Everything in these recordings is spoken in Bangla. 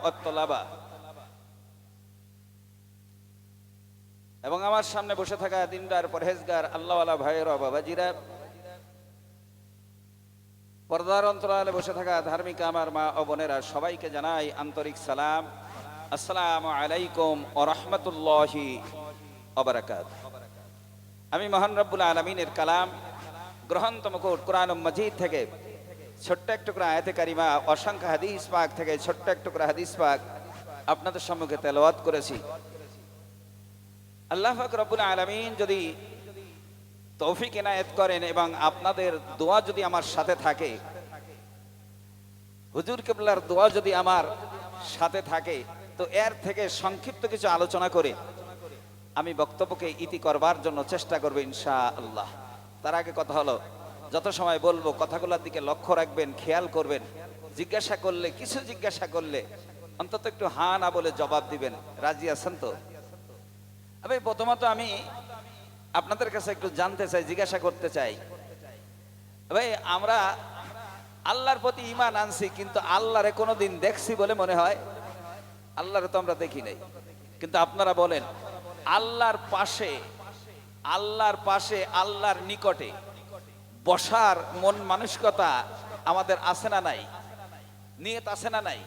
ওয়াত-তালাবা। এবং আমার সামনে বসে থাকা দিনদার পরহেজগার আল্লাহওয়ালা ভাইয়েরা, বাবাজিরা, পর্দার অন্তরালে বসে থাকা ধার্মিক আমার মা ও বোনেরা, সবাইকে জানাই আন্তরিক সালাম। আসসালামু আলাইকুম ওয়া রাহমাতুল্লাহি ওয়া বারাকাতুহু। আমি মহান রব্বুল আলামিনের কালাম গ্রহণতম কোরআন মাজিদ থেকে ছোট্ট এক টুকরা আয়াতে কারিমা, অসংখ্য হাদিস পাক থেকে ছোট্ট এক টুকরা হাদিস পাক আপনাদের সম্মুখে তেলাওয়াত করেছি। আল্লাহ পাক রব্বুল আলামিন যদি তৌফিক এনায়েত করেন এবং আপনাদের দোয়া যদি আমার সাথে থাকে, হুজুর কিবলার দোয়া যদি আমার সাথে থাকে, তো এর থেকে সংক্ষিপ্ত কিছু আলোচনা করে আমি বক্তব্যকে ইতি করবার জন্য চেষ্টা করব ইনশাআল্লাহ। তার আগে কথা হলো, যত সময় বলবো কথাগুলোর দিকে লক্ষ্য রাখবেন, খেয়াল করবেন। জিজ্ঞাসা করলে, কিছু জিজ্ঞাসা করলে অন্তত একটু হ্যাঁ না বলে জবাব দিবেন। রাজি আছেন তো? ভাই, প্রথমত আমি আপনাদের কাছে একটু জানতে চাই, জিজ্ঞাসা করতে চাই, ভাই আমরা আল্লাহর প্রতি ঈমান আনছি, কিন্তু আল্লাহরে কোনোদিন দেখছি বলে মনে হয়? আল্লাহরে তো আমরা দেখি নাই, কিন্তু আপনারা বলেন আল্লাহর পাশে, আল্লাহর পাশে, আল্লাহর নিকটে বসার মন মানসিকতা আমাদের আছে না নাই? নিয়ত আছে না নাই?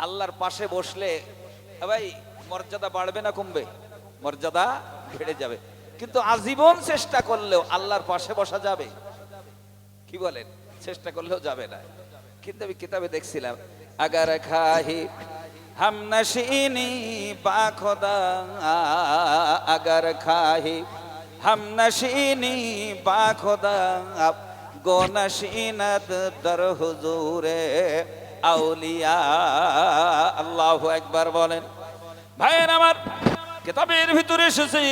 আল্লাহর পাশে বসলে ভাই মর্যাদা বাড়বে না কমবে? মর্যাদা বেড়ে যাবে। কিন্তু আজীবন চেষ্টা করলেও আল্লাহর পাশে বসা যাবে? কি বলেন? চেষ্টা করলেও যাবে না। কিন্তু আমি কিতাবে দেখছিলাম, আগার খাহি হাম নশীনি বা খোদা, আগার খাহি হাম নশীনি বা খোদা, গো নশীনত দর হুজুরে আউলিয়া। আল্লাহু আকবার বলেন। ভাইয়ের আমার, কিতাবের ভিতরে এসেছে,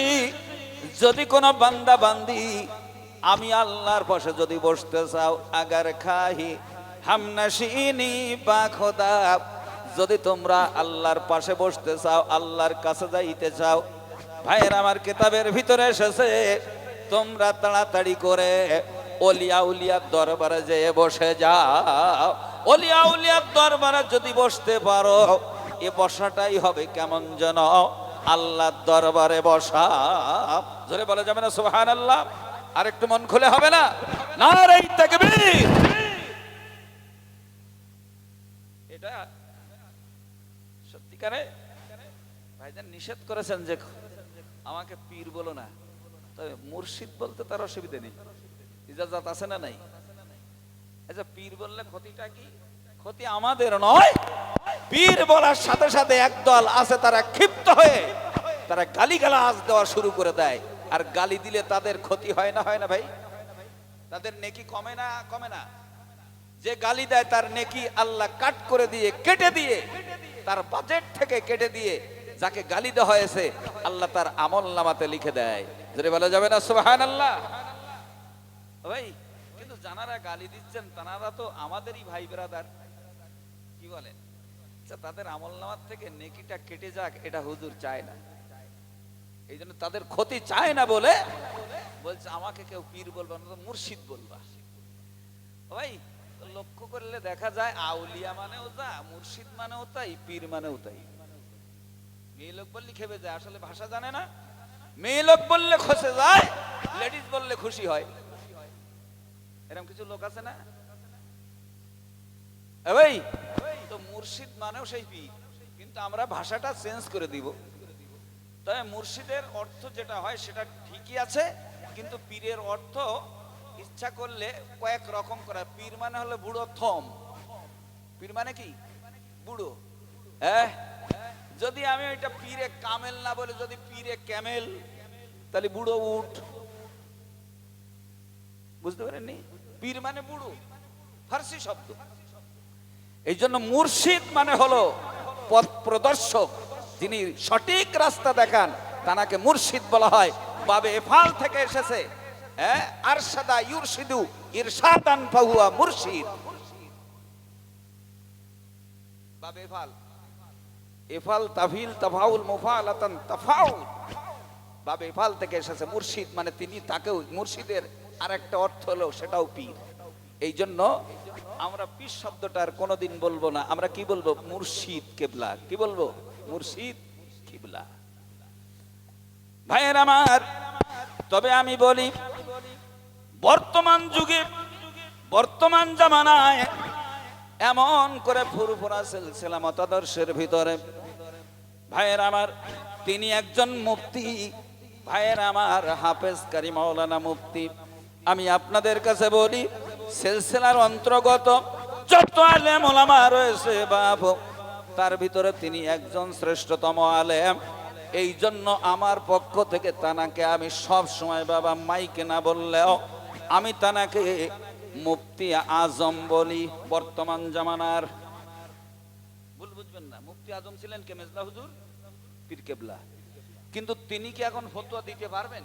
যদি কোনো বান্দা বান্দি আমি আল্লাহর পাশে যদি বসতে চাও, আগার খাহি হাম নশীনি বা খোদা, যদি তোমরা আল্লাহর পাশে বসতে চাও, আল্লাহর কাছে যাইতে চাও, ভাইয়ের আমার, কিতাবের ভিতরে এসেছে তোমরা তাড়াতাড়ি করে ওলিয়া উলিয়ার দরবারে যেয়ে বসে যাও। ওলিয়া উলিয়ার দরবারে যদি বসতে পারো, এ বসাটাই হবে কেমন যেন আল্লাহর দরবারে বসা। জোরে বলা যাবে না সুবহানাল্লাহ? আর একটু মন খুলে হবে না? নারে তাকবীর! এটা সত্যিকারে ভাইজান নিষেধ করেছেন যে আমাকে পীর বলো না, তবে মুর্শিদ বলতে তার অসুবিধা নেই। ইজাজত আছে না নাই? আচ্ছা, পীর বললে ক্ষতিটা কি? ক্ষতি আমাদের নয়। পীর বলার সাথে সাথে একদল আছে, তারা ক্ষিপ্ত হয়ে তারা গালিগালাজ দেওয়া শুরু করে দেয়। আর গালি দিলে তাদের ক্ষতি হয় না? হয় না ভাই? তাদের নেকি কমে না? কমে না? যে গালি দেয় তার নেকি আল্লাহ কাট করে দিয়ে, কেটে দিয়ে, তার বাজেট থেকে কেটে দিয়ে যাকে গালি দেওয়া হয়েছে আল্লাহ তার আমলনামাতে লিখে দেয়। যদি বলা যাবে না সুবহানাল্লাহ? ভাই, কিন্তু যারা গালি দিচ্ছেন তারা তো আমাদেরই ভাই ব্রাদার। কি বলেন? আচ্ছা, তাদের আমলনামার থেকে নেকিটা কেটে যাক, এটা হুজুর চায় না। এই জন্য তাদের ক্ষতি চায় না বলে বলছে আমাকে কেউ পীর বলবা না, তো মুর্শিদ বলবা। ভাই, লক্ষ্য করলে দেখা যায় আউলিয়া মানেও যা, মুর্শিদ মানেও তাই, পীর মানেও তাই। মেয়ে লোক বললে খেপে যায়, আসলে ভাষা জানে না। মেয়ে লোক বললে খসে যায়, লেডিস বললে খুশি হয়। এরকম কিছু লোক আছে না? ভাই, তো মুর্শিদ মানেও সেই পীর, কিন্তু আমরা ভাষাটা চেঞ্জ করে দিব। তবে মুর্শিদের অর্থ যেটা হয় সেটা ঠিকই আছে, কিন্তু পীরের অর্থ ইচ্ছা করলে কয়েক রকম করা। পীর মানে হলো বুড়ো থম। পীর মানে কি? বুড়ো। যদি আমি ওইটা পীরে কামেল না বলে যদি পীরে ক্যামেল, তাহলে বুড়ো উট। বুঝতে পারেননি? পীর মানে বুড়ো, ফার্সি শব্দ। এই জন্য মুর্শিদ মানে হলো পথ প্রদর্শক, যিনি সঠিক রাস্তা দেখান, তাকে মুর্শিদ বলা হয়। বাবে এফাল থেকে এসেছে, আরশাদা ইউরশিদু ইরশাদান ফাহুয়া মুর্শিদ। বাবে এফাল, এফাল তাফিল তাফাউল মুফালাতান তাফাউল, বাবে এফাল থেকে এসেছে মুর্শিদ মানে তিনি। তাকেও মুর্শিদের আরেকটা অর্থ হলো সেটাও পীর। এই জন্য আমরা পীর শব্দটার কোনোদিন বলবো না, আমরা কি বলবো? মুর্শিদ কেবলা। কি বলবো? মুর্শিদ কিবলা। ভাইয়ের আমার, তবে আমি বলি বর্তমান যুগে, বর্তমান জামানায় এমন করে ফুরফুরা সিলসিলা মতাদর্শের ভিতরে ভাইয়ের আমার, তিনি একজন মুফতি, ভাইয়ের আমার হাফেজ কারি মাওলানা মুফতি। আমি আপনাদের কাছে বলি, সিলসিলার অন্তর্গত যত আলেম ওলামা রয়েছে বাবু, তার ভিতরে তিনি একজন শ্রেষ্ঠতম আলেম। এই জন্য আমার পক্ষ থেকে তানাকে আমি সব সময় বাবা মাইকে না বললেও আমি তানাকে মুফতি আজম বলি। বর্তমান জামানার, ভুল বুঝবেন না, মুফতি আজম ছিলেন কে? মেজলা হুজুর পীর কেবলা। কিন্তু তিনি কি এখন ফতোয়া দিতে পারবেন?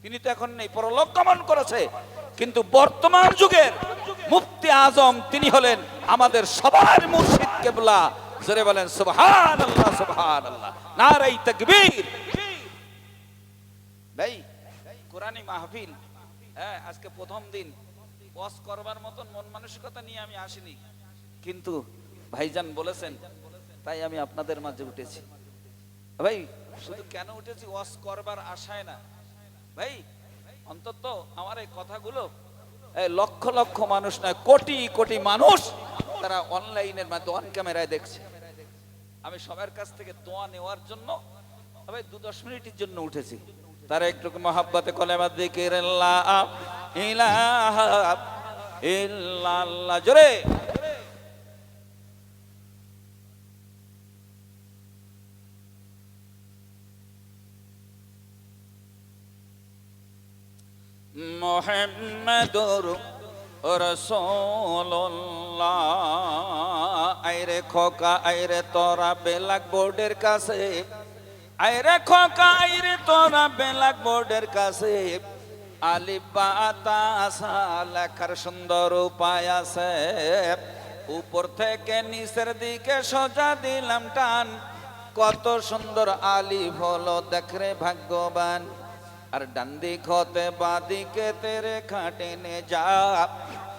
তিনি তো এখন নেই, পরলোক গমন করেছে। কিন্তু বর্তমান যুগের মুফতি আজম তিনি হলেন আমাদের সবার মুর্শিদ কেবলা। জোরে বলেন সুবহানাল্লাহ, সুবহানাল্লাহ, নারে তাকবীর। ভাই, কোরআনী মাহফিল, হ্যাঁ, আজকে প্রথম দিন, ওয়াজ করবার মতন মন মানসিকতা নিয়ে আমি আসিনি, কিন্তু ভাইজান বলেছেন তাই আমি আপনাদের মাঝে উঠেছি। ভাই, শুধু কেন উঠেছি? ওয়াজ করবার আশায় না ভাই, অন্তত আমার এই কথাগুলো লক্ষ লক্ষ মানুষ নয়, কোটি কোটি মানুষ তারা অনলাইনের মাধ্যমে, অন ক্যামেরায় দেখছে। আমি সবার কাছ থেকে দোয়া নেওয়ার জন্য ভাই 2-10 মিনিটের জন্য উঠেছি। তারা একটু মহাব্বতে কলেমা যিকির লা ইলাহা ইল্লাল্লাহ জোরে। মুহাম্মাদুর রাসূলুল্লাহ। আইরে খোকা আইরে তোরা ব্ল্যাক বোর্ডের কাছে, আইরে খোকা আইরে তোরা ব্ল্যাক বোর্ডের কাছে, আলিফ বা তা সা লেখার সুন্দর উপায় আছে। উপর থেকে নিচের দিকে সোজা দিলাম টান, কত সুন্দর আলিফ হলো দেখরে ভাগ্যবান। আর ডান দিক হতে বাদিকে তেরে খাটেনে যা,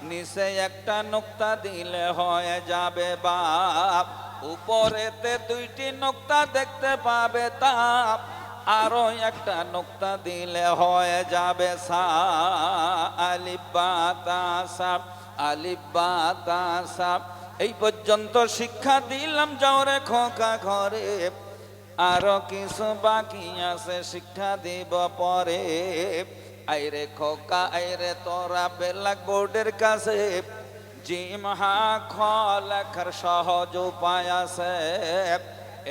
নিচে একটা নোক্তা দিলে হয়ে যাবে বাপ। উপরেতে 2টি নোক্তা দেখতে পাবে তাপ, আরো একটা নোক্তা দিলে হয়ে যাবে সা। আলিফ বা তা সা, আলিফ বা তা সা। এই পর্যন্ত শিক্ষা দিলাম, যাও রে খোকা ঘরে, আরো কিছু বাকি আছে শিক্ষা দিব পরে। আইরে খোকা আইরে তোরা ব্ল্যাক বোর্ডের কাছে, জিম হা খ লেখার সহজ উপায় আছে।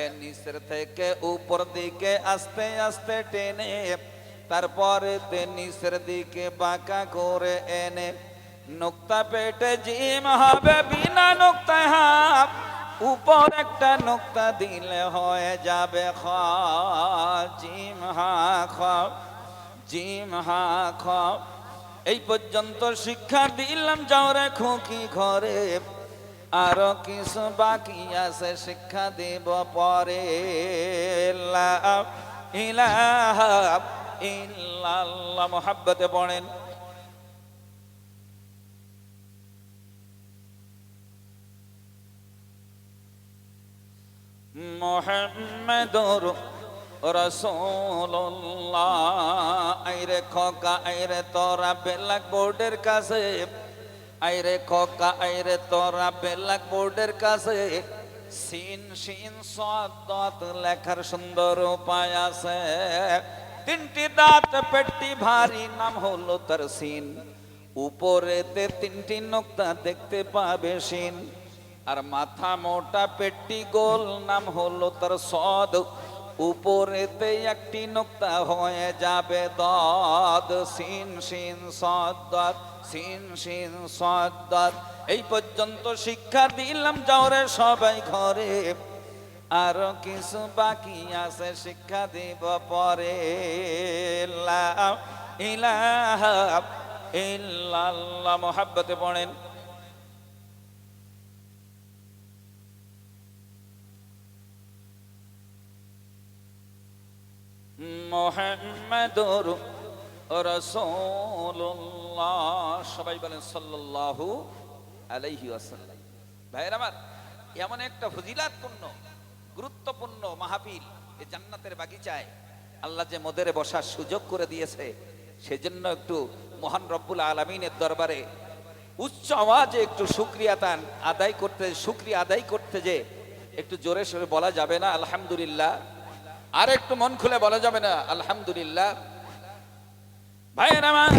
এ নিচের থেকে উপর দিকে আস্তে আস্তে টেনে, তারপরে তে নিচের দিকে বাঁকা করে এনে, নোক্তা পেটে জিম হবে বিনা নোক্তায় হাফ। উপর একটা নোক্তা দিলে হয়ে যাবে খ। জিম হা খ, জিম হা খ। এই পর্যন্ত শিক্ষা দিলাম, যাও রে খুকি ঘরে, আরো কিছু বাকি আছে শিক্ষা দেব পরে। লা ইলাহা ইল্লাল্লাহ। মুহাব্বতে পড়েন। মুহাম্মাদুর রাসূলুল্লাহ। আইরে খোকা আইরে তোরা ব্ল্যাক বোর্ডের কাছে, আইরে খোকা আইরে তোরা ব্ল্যাক বোর্ডের কাছে, সিন শিন সাদ দাঁত লেখার সুন্দর উপায় আছে। 3টি দাঁত পেটটি ভারী, নাম হলো তার সিন। উপরেতে 3টি নোক্তা দেখতে পাবে শিন। আর মাথা মোটা পেটটি গোল, নাম হলো তার সদ। উপরেতে একটি নোক্তা হয়ে যাবে দদ। সিন শিন সদ দদ, সিন শিন সদ দদ। এই পর্যন্ত শিক্ষা দিলাম, যাও রে সবাই ঘরে, আরো কিছু বাকি আছে শিক্ষা দিব পরে। লা ইলাহা ইল্লাল্লাহ। মুহাব্বতে পড়েন। মুহাম্মাদুর রাসূলুল্লাহ। সবাই বলেন সাল্লাল্লাহু আলাইহি ওয়াসাল্লাম। ভাইয়ের আমার, এমন একটা ফজিলাতপূর্ণ গুরুত্বপূর্ণ মাহফিল এই জান্নাতের বাগিচায় আল্লাহ যে মোদের বসার সুযোগ করে দিয়েছে, সেজন্য একটু মহান রব্বুল আলামিনের দরবারে উচ্চ আওয়াজে একটু শুকরিয়া আদায় করতে যে একটু জোরে সোরে বলা যাবে না আলহামদুলিল্লাহ? আর একটু মন খুলে বলা যাবে না আলহামদুলিল্লাহ? ভাইয়ের আমার,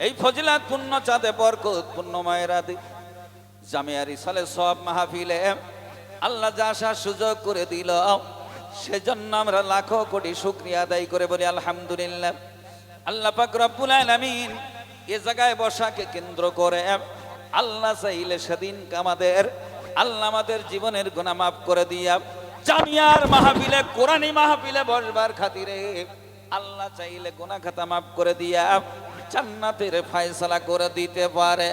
এই ফজিলাত পূর্ণ চাঁদে বরকত পূর্ণ মায়েরাদি জামিয়া রিসালে সব মাহফিলে আল্লাহ যা আসার সুযোগ করে দিল, সেজন্য আমরা লাখো কোটি শুকরিয়া আদায় করে বলি আলহামদুলিল্লাহ। আল্লাহ পাক রব্বুল আলামিন এ জায়গায় বসাকে কেন্দ্র করে আল্লাহ চাইলে সেদিন আমাদের জীবনের গুনাহ মাফ করে দিয়া জামিয়ার মাহফিলে, কোরআনী মাহফিলে বসবার খাতিরে আল্লাহ চাইলে গুনাহ খাতা মাফ করে দিয়া জান্নাতের ফয়সালা করে দিতে পারে।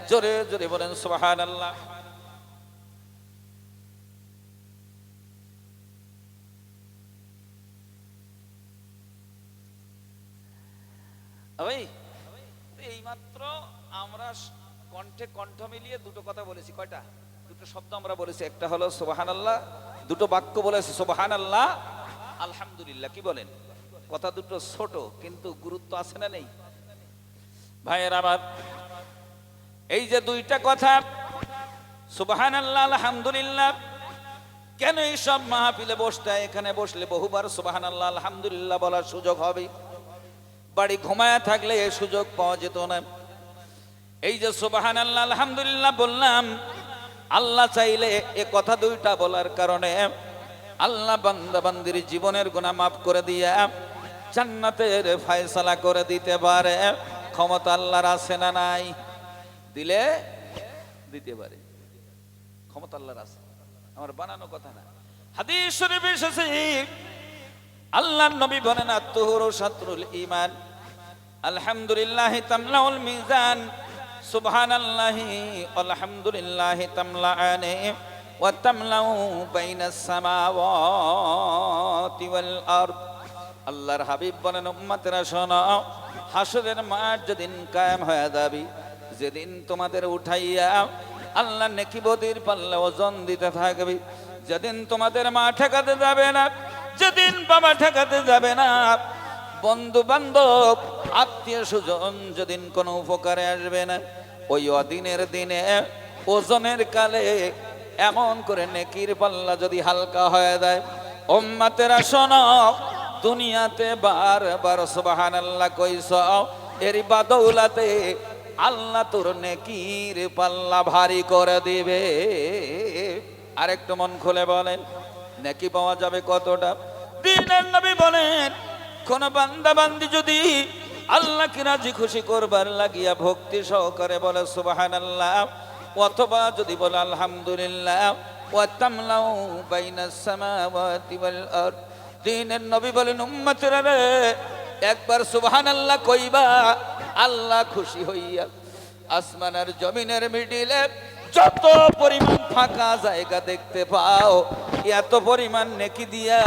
জোরে জোরে বলেন সুবহানাল্লাহ। এইমাত্র আমরা কণ্ঠে কণ্ঠ মিলিয়ে দুটো কথা বলেছি। কয়টা? দুটো শব্দ আমরা বলেছি। একটা হলো সুবহানাল্লাহ, দুটো বাক্য বলেছি সুবহানাল্লাহ, আলহামদুলিল্লাহ। কি বলেন? কথা দুটো ছোট, কিন্তু গুরুত্ব আছে না নেই? ভাইয়ের আমার, এই যে দুইটা কথা সুবহানাল্লাহ আলহামদুলিল্লাহ, কেন এই সব মাহফিলে বসতে হয়? এখানে বসলে বহুবার সুবহানাল্লাহ আলহামদুলিল্লাহ বলার সুযোগ হবে। বাড়ি ঘুমায়া থাকলে এই সুযোগ পাওয়া যেত না। এই যে সুবহানাল্লাহ আলহামদুলিল্লাহ বললাম, আল্লাহ চাইলে এ কথা দুইটা বলার কারণে আল্লাহ বান্দা বান্দির জীবনের গুনাহ মাফ করে দিয়া জান্নাতের ফয়সালা করে দিতে পারে। ক্ষমতা আল্লাহর আছে না নাই? দিলে দিতে পারে, ক্ষমতা আল্লাহর আছে, আমার বানানো কথা না। হাদিস শরীফে এসেছে, আল্লাহর নবী বলেন আত-তুহুরু শাতরুল ঈমান, আলহামদুলিল্লাহি তামলাউল মিজান, সুবহানাল্লাহি আলহামদুলিল্লাহি তামলাআনি ওয়া তামলাউ বাইনাস সামাওয়াতি ওয়াল আরদ। আল্লাহর হাবিব বলেন, উম্মতেরা শোনো, হাসরের মাঠ যেদিন কায়েম হয়ে যাবে, যেদিন তোমাদের উঠাইয়া আল্লাহ নেকি বদির পাল্লা ওজন দিতে থাকবে, যেদিন তোমাদের মা ঠেকাতে যাবে না, যেদিন বাবা ঠেকাতে যাবে না, বন্ধু বান্ধব আত্মীয় স্বজন যেদিন কোনো উপকারে আসবে না, ওই অদিনের দিনে ওজনের কালে এমন করে নেকির পাল্লা যদি হালকা হয়ে যায়, উম্মতেরা শোনো, দুনিয়াতে বারবার সুবহানাল্লাহ কইছ, এর বাদৌলাতে আল্লাহ তোর নেকির পাল্লা ভারী করে দিবে। আরেকটু মন খুলে বলেন, নেকি পাওয়া যাবে কতটা? দিনের নবী বলেন, কোন বান্দা বান্দি যদি আল্লাহকে রাজি খুশি করবার লাগিয়া ভক্তি সহকারে বলে সুবহানাল্লাহ, অথবা যদি বলে আলহামদুলিল্লাহ, ওয়া তামলাউ বাইনাস সামাওয়াতি ওয়াল আরদ, দিনের নবী বলেন, উম্মতেরা রে, একবার সুবহানাল্লাহ কইবা, আল্লাহ খুশি হইয়া আসমান আর জমিনের মিডিলে যত পরিমাণ ফাঁকা জায়গা দেখতে পাও, এত পরিমাণ নেকি দিয়া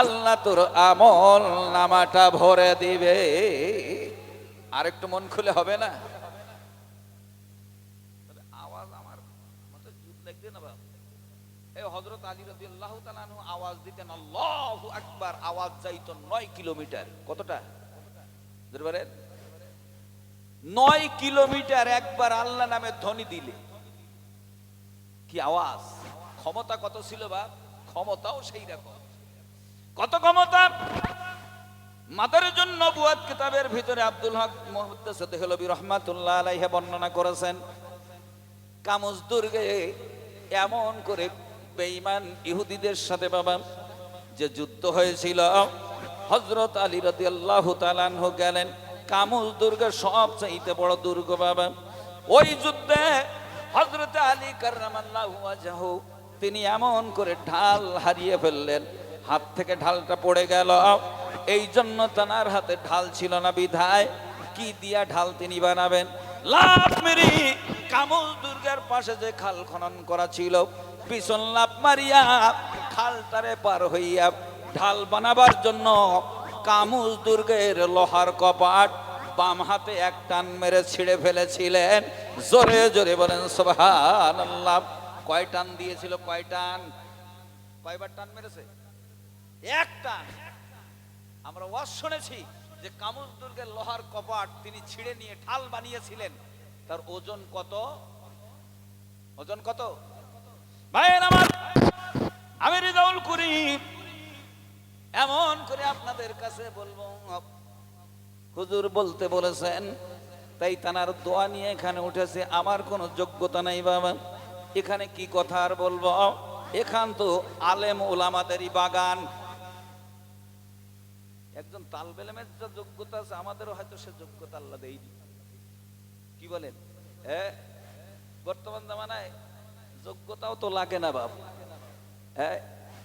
আল্লাহ তোর আমল নামাটা ভরে দিবে। আরেকটু মন খুলে হবে না? আওয়াজ আমার মতো জুত লাগবে না বাবা? এই হযরত আলী রাদিয়াল্লাহু তাআলা আনহু আওয়াজ দিতেন আল্লাহু আকবার, আওয়াজ যাইতো 9 কিলোমিটার। কতটা? বলেন, 9 কিলোমিটার একবার আল্লাহ নামে ধ্বনি দিলে কি আওয়াজ! ক্ষমতা কত ছিল বা? ক্ষমতাও সেই রকম। কত ক্ষমতা! মাদারেজুন নবুয়াত কিতাবের ভিতরে আব্দুল হক মুহাদ্দিস দেহলভী রাহমাতুল্লাহ আলাইহি বর্ণনা করেছেন, কামুজ দুর্গে এমন করে বেঈমান ইহুদিদের সাথে বাবা যে যুদ্ধ হয়েছিল, হযরত আলী রাদিয়াল্লাহু তাআলা আনহু গেলেন। কামুজ দুর্গের সবচেয়ে বড় দুর্গ বাবা। ওই যুদ্ধে হযরত আলী কাররামাল্লাহু ওয়াজহু তিনি এমন করে ঢাল হারিয়ে ফেললেন, হাত থেকে ঢালটা পড়ে গেল। এই জন্য তার হাতে ঢাল ছিল না, বিধায় কি দিয়া ঢাল তিনি বানাবেন? লাফ মেরে কামুজ দুর্গের পাশে যে খাল খনন করা ছিল, পিছন লাফ মারিয়া খালটারে পার হইয়া ঢাল বানাবার জন্য কামুজ দুর্গের লোহার কপাট বাম হাতে এক টান মেরে ছিঁড়ে ফেলেছিলেন। জোরে জোরে বলেন সুবহানাল্লাহ। কয় টান দিয়েছিল? কয় টান? কয়বার টান মেরেছে? এক টান। আমরা ওয়াজ শুনেছি যে কামুজ দুর্গের লোহার কপাট তিনি ছিঁড়ে নিয়ে ঢাল বানিয়েছিলেন। তার ওজন কত? ওজন কত? ভাইয়ের আমার, আমি রিজাউল করিম এমন করে আপনাদের কাছে বলবো, হুজুর বলতে বলেছেন, তাই তানার দোয়া নিয়ে এখানে উঠেছে। আমার কোনো যোগ্যতা নাই বাবা, এখানে কি কথা আর বলবো? এখান তো আলেম ওলামাদেরই বাগান। একজন তালবে ইলমের যা যোগ্যতা আছে, আমাদেরও হয়তো সে যোগ্যতা আল্লাহ দেয়নি। কি বলেন? হ্যাঁ, বর্তমান জামানায় যোগ্যতাও তো লাগে না বাপ। হ্যাঁ,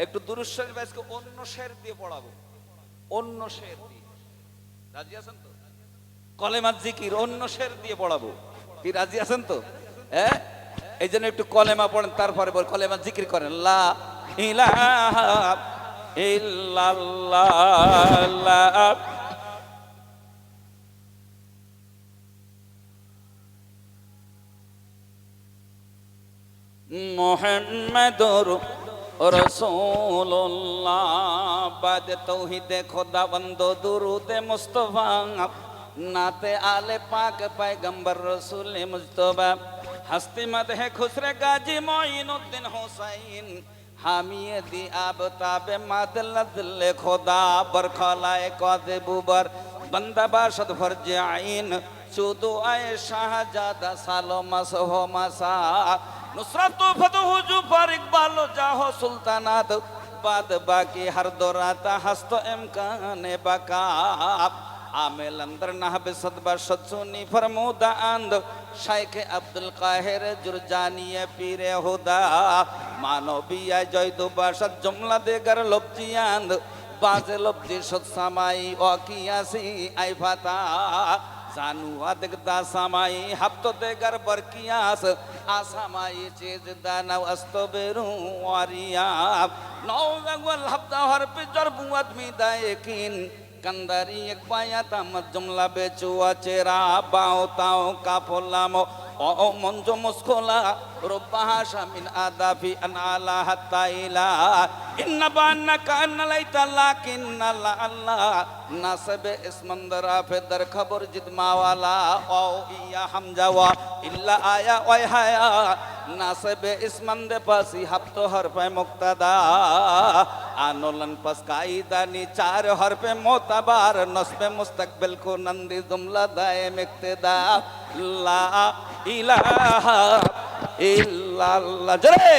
একটু দুরূদ শরীফ আজকে অন্য শের দিয়ে পড়াবো, অন্য শের দিয়ে। রাজি আছেন তো? কলেমা জিকির অন্য শের দিয়ে পড়াবো, কি রাজি আছেন তো? হ্যাঁ, এই জন্য একটু কলেমা পড়েন, তারপরে কলেমা জিকির করেন। লা ইলাহা ইল্লাল্লাহ। মুহাম্মাদুর রাসূলুল্লাহ। বাদে তৌহিদে খোদাবন্দ দুরুদে মুস্তাফা, নাতে আলে পাক পয়গম্বর রসুল মুজতবা, হস্তি মদহে খুসরে গাজী মঈনুদ্দিন হুসাইন, হামিয়ে দি আবতাবে মাদলদলে খোদা বরখলায়ে কদে বুবার, বন্দা বাশদ ফরজে আইন চুদু আয়ে শাহজাদা সালো মাসহ মাসা, নুসরাত ফতহ জুফর ইকবাল জাহ সুলতানাত, বাদ বাকি হর দরাতা হস্ত ইমকানে বাকা, आमेल अंदर नहबे सदबा सदसुनी फरमूदा आंद, शाइख अब्दुल काहिर जुरजानिये पीरे हुदा, मानविया जयदु बाशद जुमला देगर लब्जी आंद, बाजे लब्जी सद समाई ओकियासी आई फाता, जानू अदक दा समाई हफ्तो देगर बरकियास, आसमाई चीज दाना अस्तो बेरू वारिया, नौ वगल हफ्ता हर पे जरबू आदमी दायकिन, कंदारी एक पाया तामत जुमला बेचुआ चेरा बाओ ताओ काफोलामो ओ मंजो मुस्कोला रुबाहा शामिन आदाफी अनाला हत्ताइला, इन्ना बान्ना कान्ना लाइता लाकिन्ना ला अल्लाह, नासबे इसमंदरा फे दर खबर जिदमा वाला ओ इया हमजावा इल्ला आया ओय हाया, नासबे इसमंदे पासी हफ्तो हर पे मुक्तदा, आनोलन पस कायदानी चार हर पे मोतबार, नस्बे मुस्तकबिल को नंदी जुमला दाए इक्तिदा, ला इलाहा इल्लल्लाह। जरे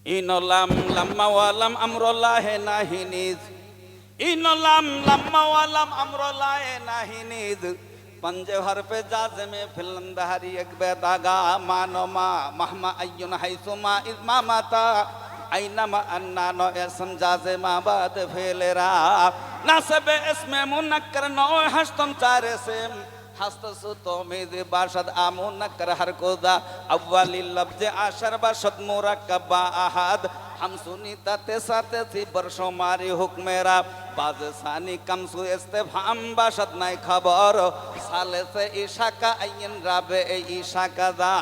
इनोलाम लम्मा वालम अमरोल्लाहे नाहिनीज, इनोलाम लम्मा वालम अमरोल्लाहे नाहिनीज, पंजे हर पे जाज़े में फिलंदहरी एक बेदागा, मानो मा महमा अय्युन हैसुमा इज़मा माता, ऐनमा अन्नानो एसम जाज़े मा बाद फेलेरा, नासबे इसमें मुनक्कर नो हस्तम चारे से, हस्तसु तो में बाशद आमू नक्कर हर कोदा, अव्वली लफ्ज़ आशर बाशद मुरक्कबा अहद, हम सुनी ताते साते सी बरसों मारी हुक्मेरा, बाज सानी कम सु इस्तेफाम बाशद नाई खबर, साले से ईशा का अयन राबे ईशा का दा,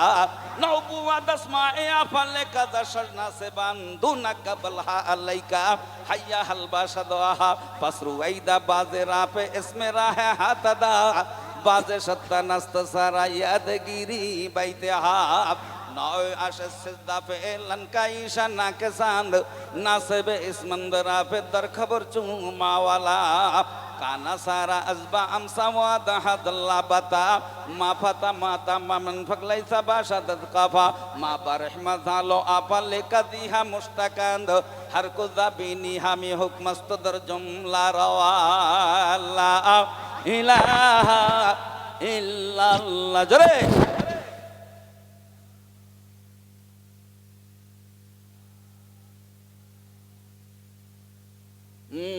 नौबुआ दसमा आफले का दशना से बंदू न कबलहा अलैका, हय्या हल बाशद आहा पसरु ऐदा बाजे रापे इसमें राहे हातदा, बाजे सत्ता नस्त सारा यादगिरी बैतेहाब, नौ आशे सिद्दा पे लंका ईशा ना के सांद, नासेबे इसमंदरा पे दर खबर चूमा वाला, काना सारा अज़बा अमसा वादा हदल्ला बता, मा फता माता मन फकलाई सबाशा दत्काफा, मा बरहमा जालो आपा लेका दिहा मुश्तकांद, हर को ज़बीनी हमी हुक्मस्त दर जुमला रवाला इलाहा इल्लल्लाह। जरे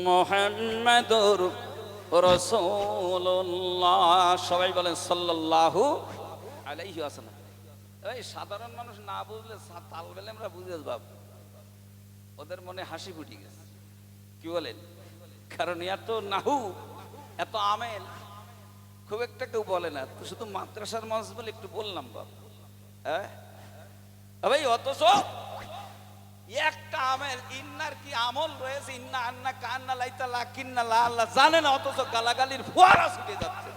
मुहम्मदुर রাসূলুল্লাহ, সবাই বলেন সাল্লাল্লাহু আলাইহি ওয়াসাল্লাম। এই সাধারণ মানুষ না বুঝলে তাল বেলে আমরা বুঝে বাপ, ওদের মনে হাসি ফুটে গেছে। কি বলেন? কারণ এত নাহু, এত আমেল খুব একটা কেউ বলে না, তো শুধু মাদ্রাসার মানুষ বলে একটু বললাম বাপ। হ্যাঁ ভাই, অথচ একটা আমেল ইন্নার কি আমল রয়েছে, ইন্না আন্না কান্না লাইতা লাকিন্না লা আল্লাহ জানে না, অথচ গালাগালির ফোয়ারা ছুটে যাচ্ছে।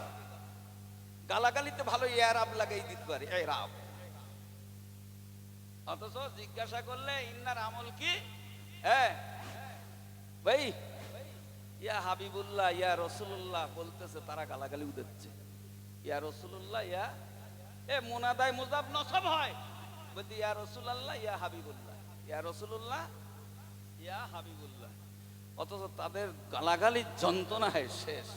গালাগালিতে ভালো এরাব লাগাই দিতে পারে, এরাব। অথচ জিজ্ঞাসা করলে ইন্নার আমল কি? হ্যাঁ ভাই, ইয়া হাবিবুল্লাহ ইয়া রসুল্লাহ বলতেছে, তারা গালাগালি উঠেছে। ইয়া রসুল্লাহ ইয়া মুনাদায় মুজাব নসব হয়, বলতে ইয়া রসুল্লাহ ইয়া হাবিবুল্লাহ, ইয়া রসুল্লাহ ইয়া হাবিবুল্লাহ। অথচ তাদের গালাগালির যন্ত্রণায় শেষ।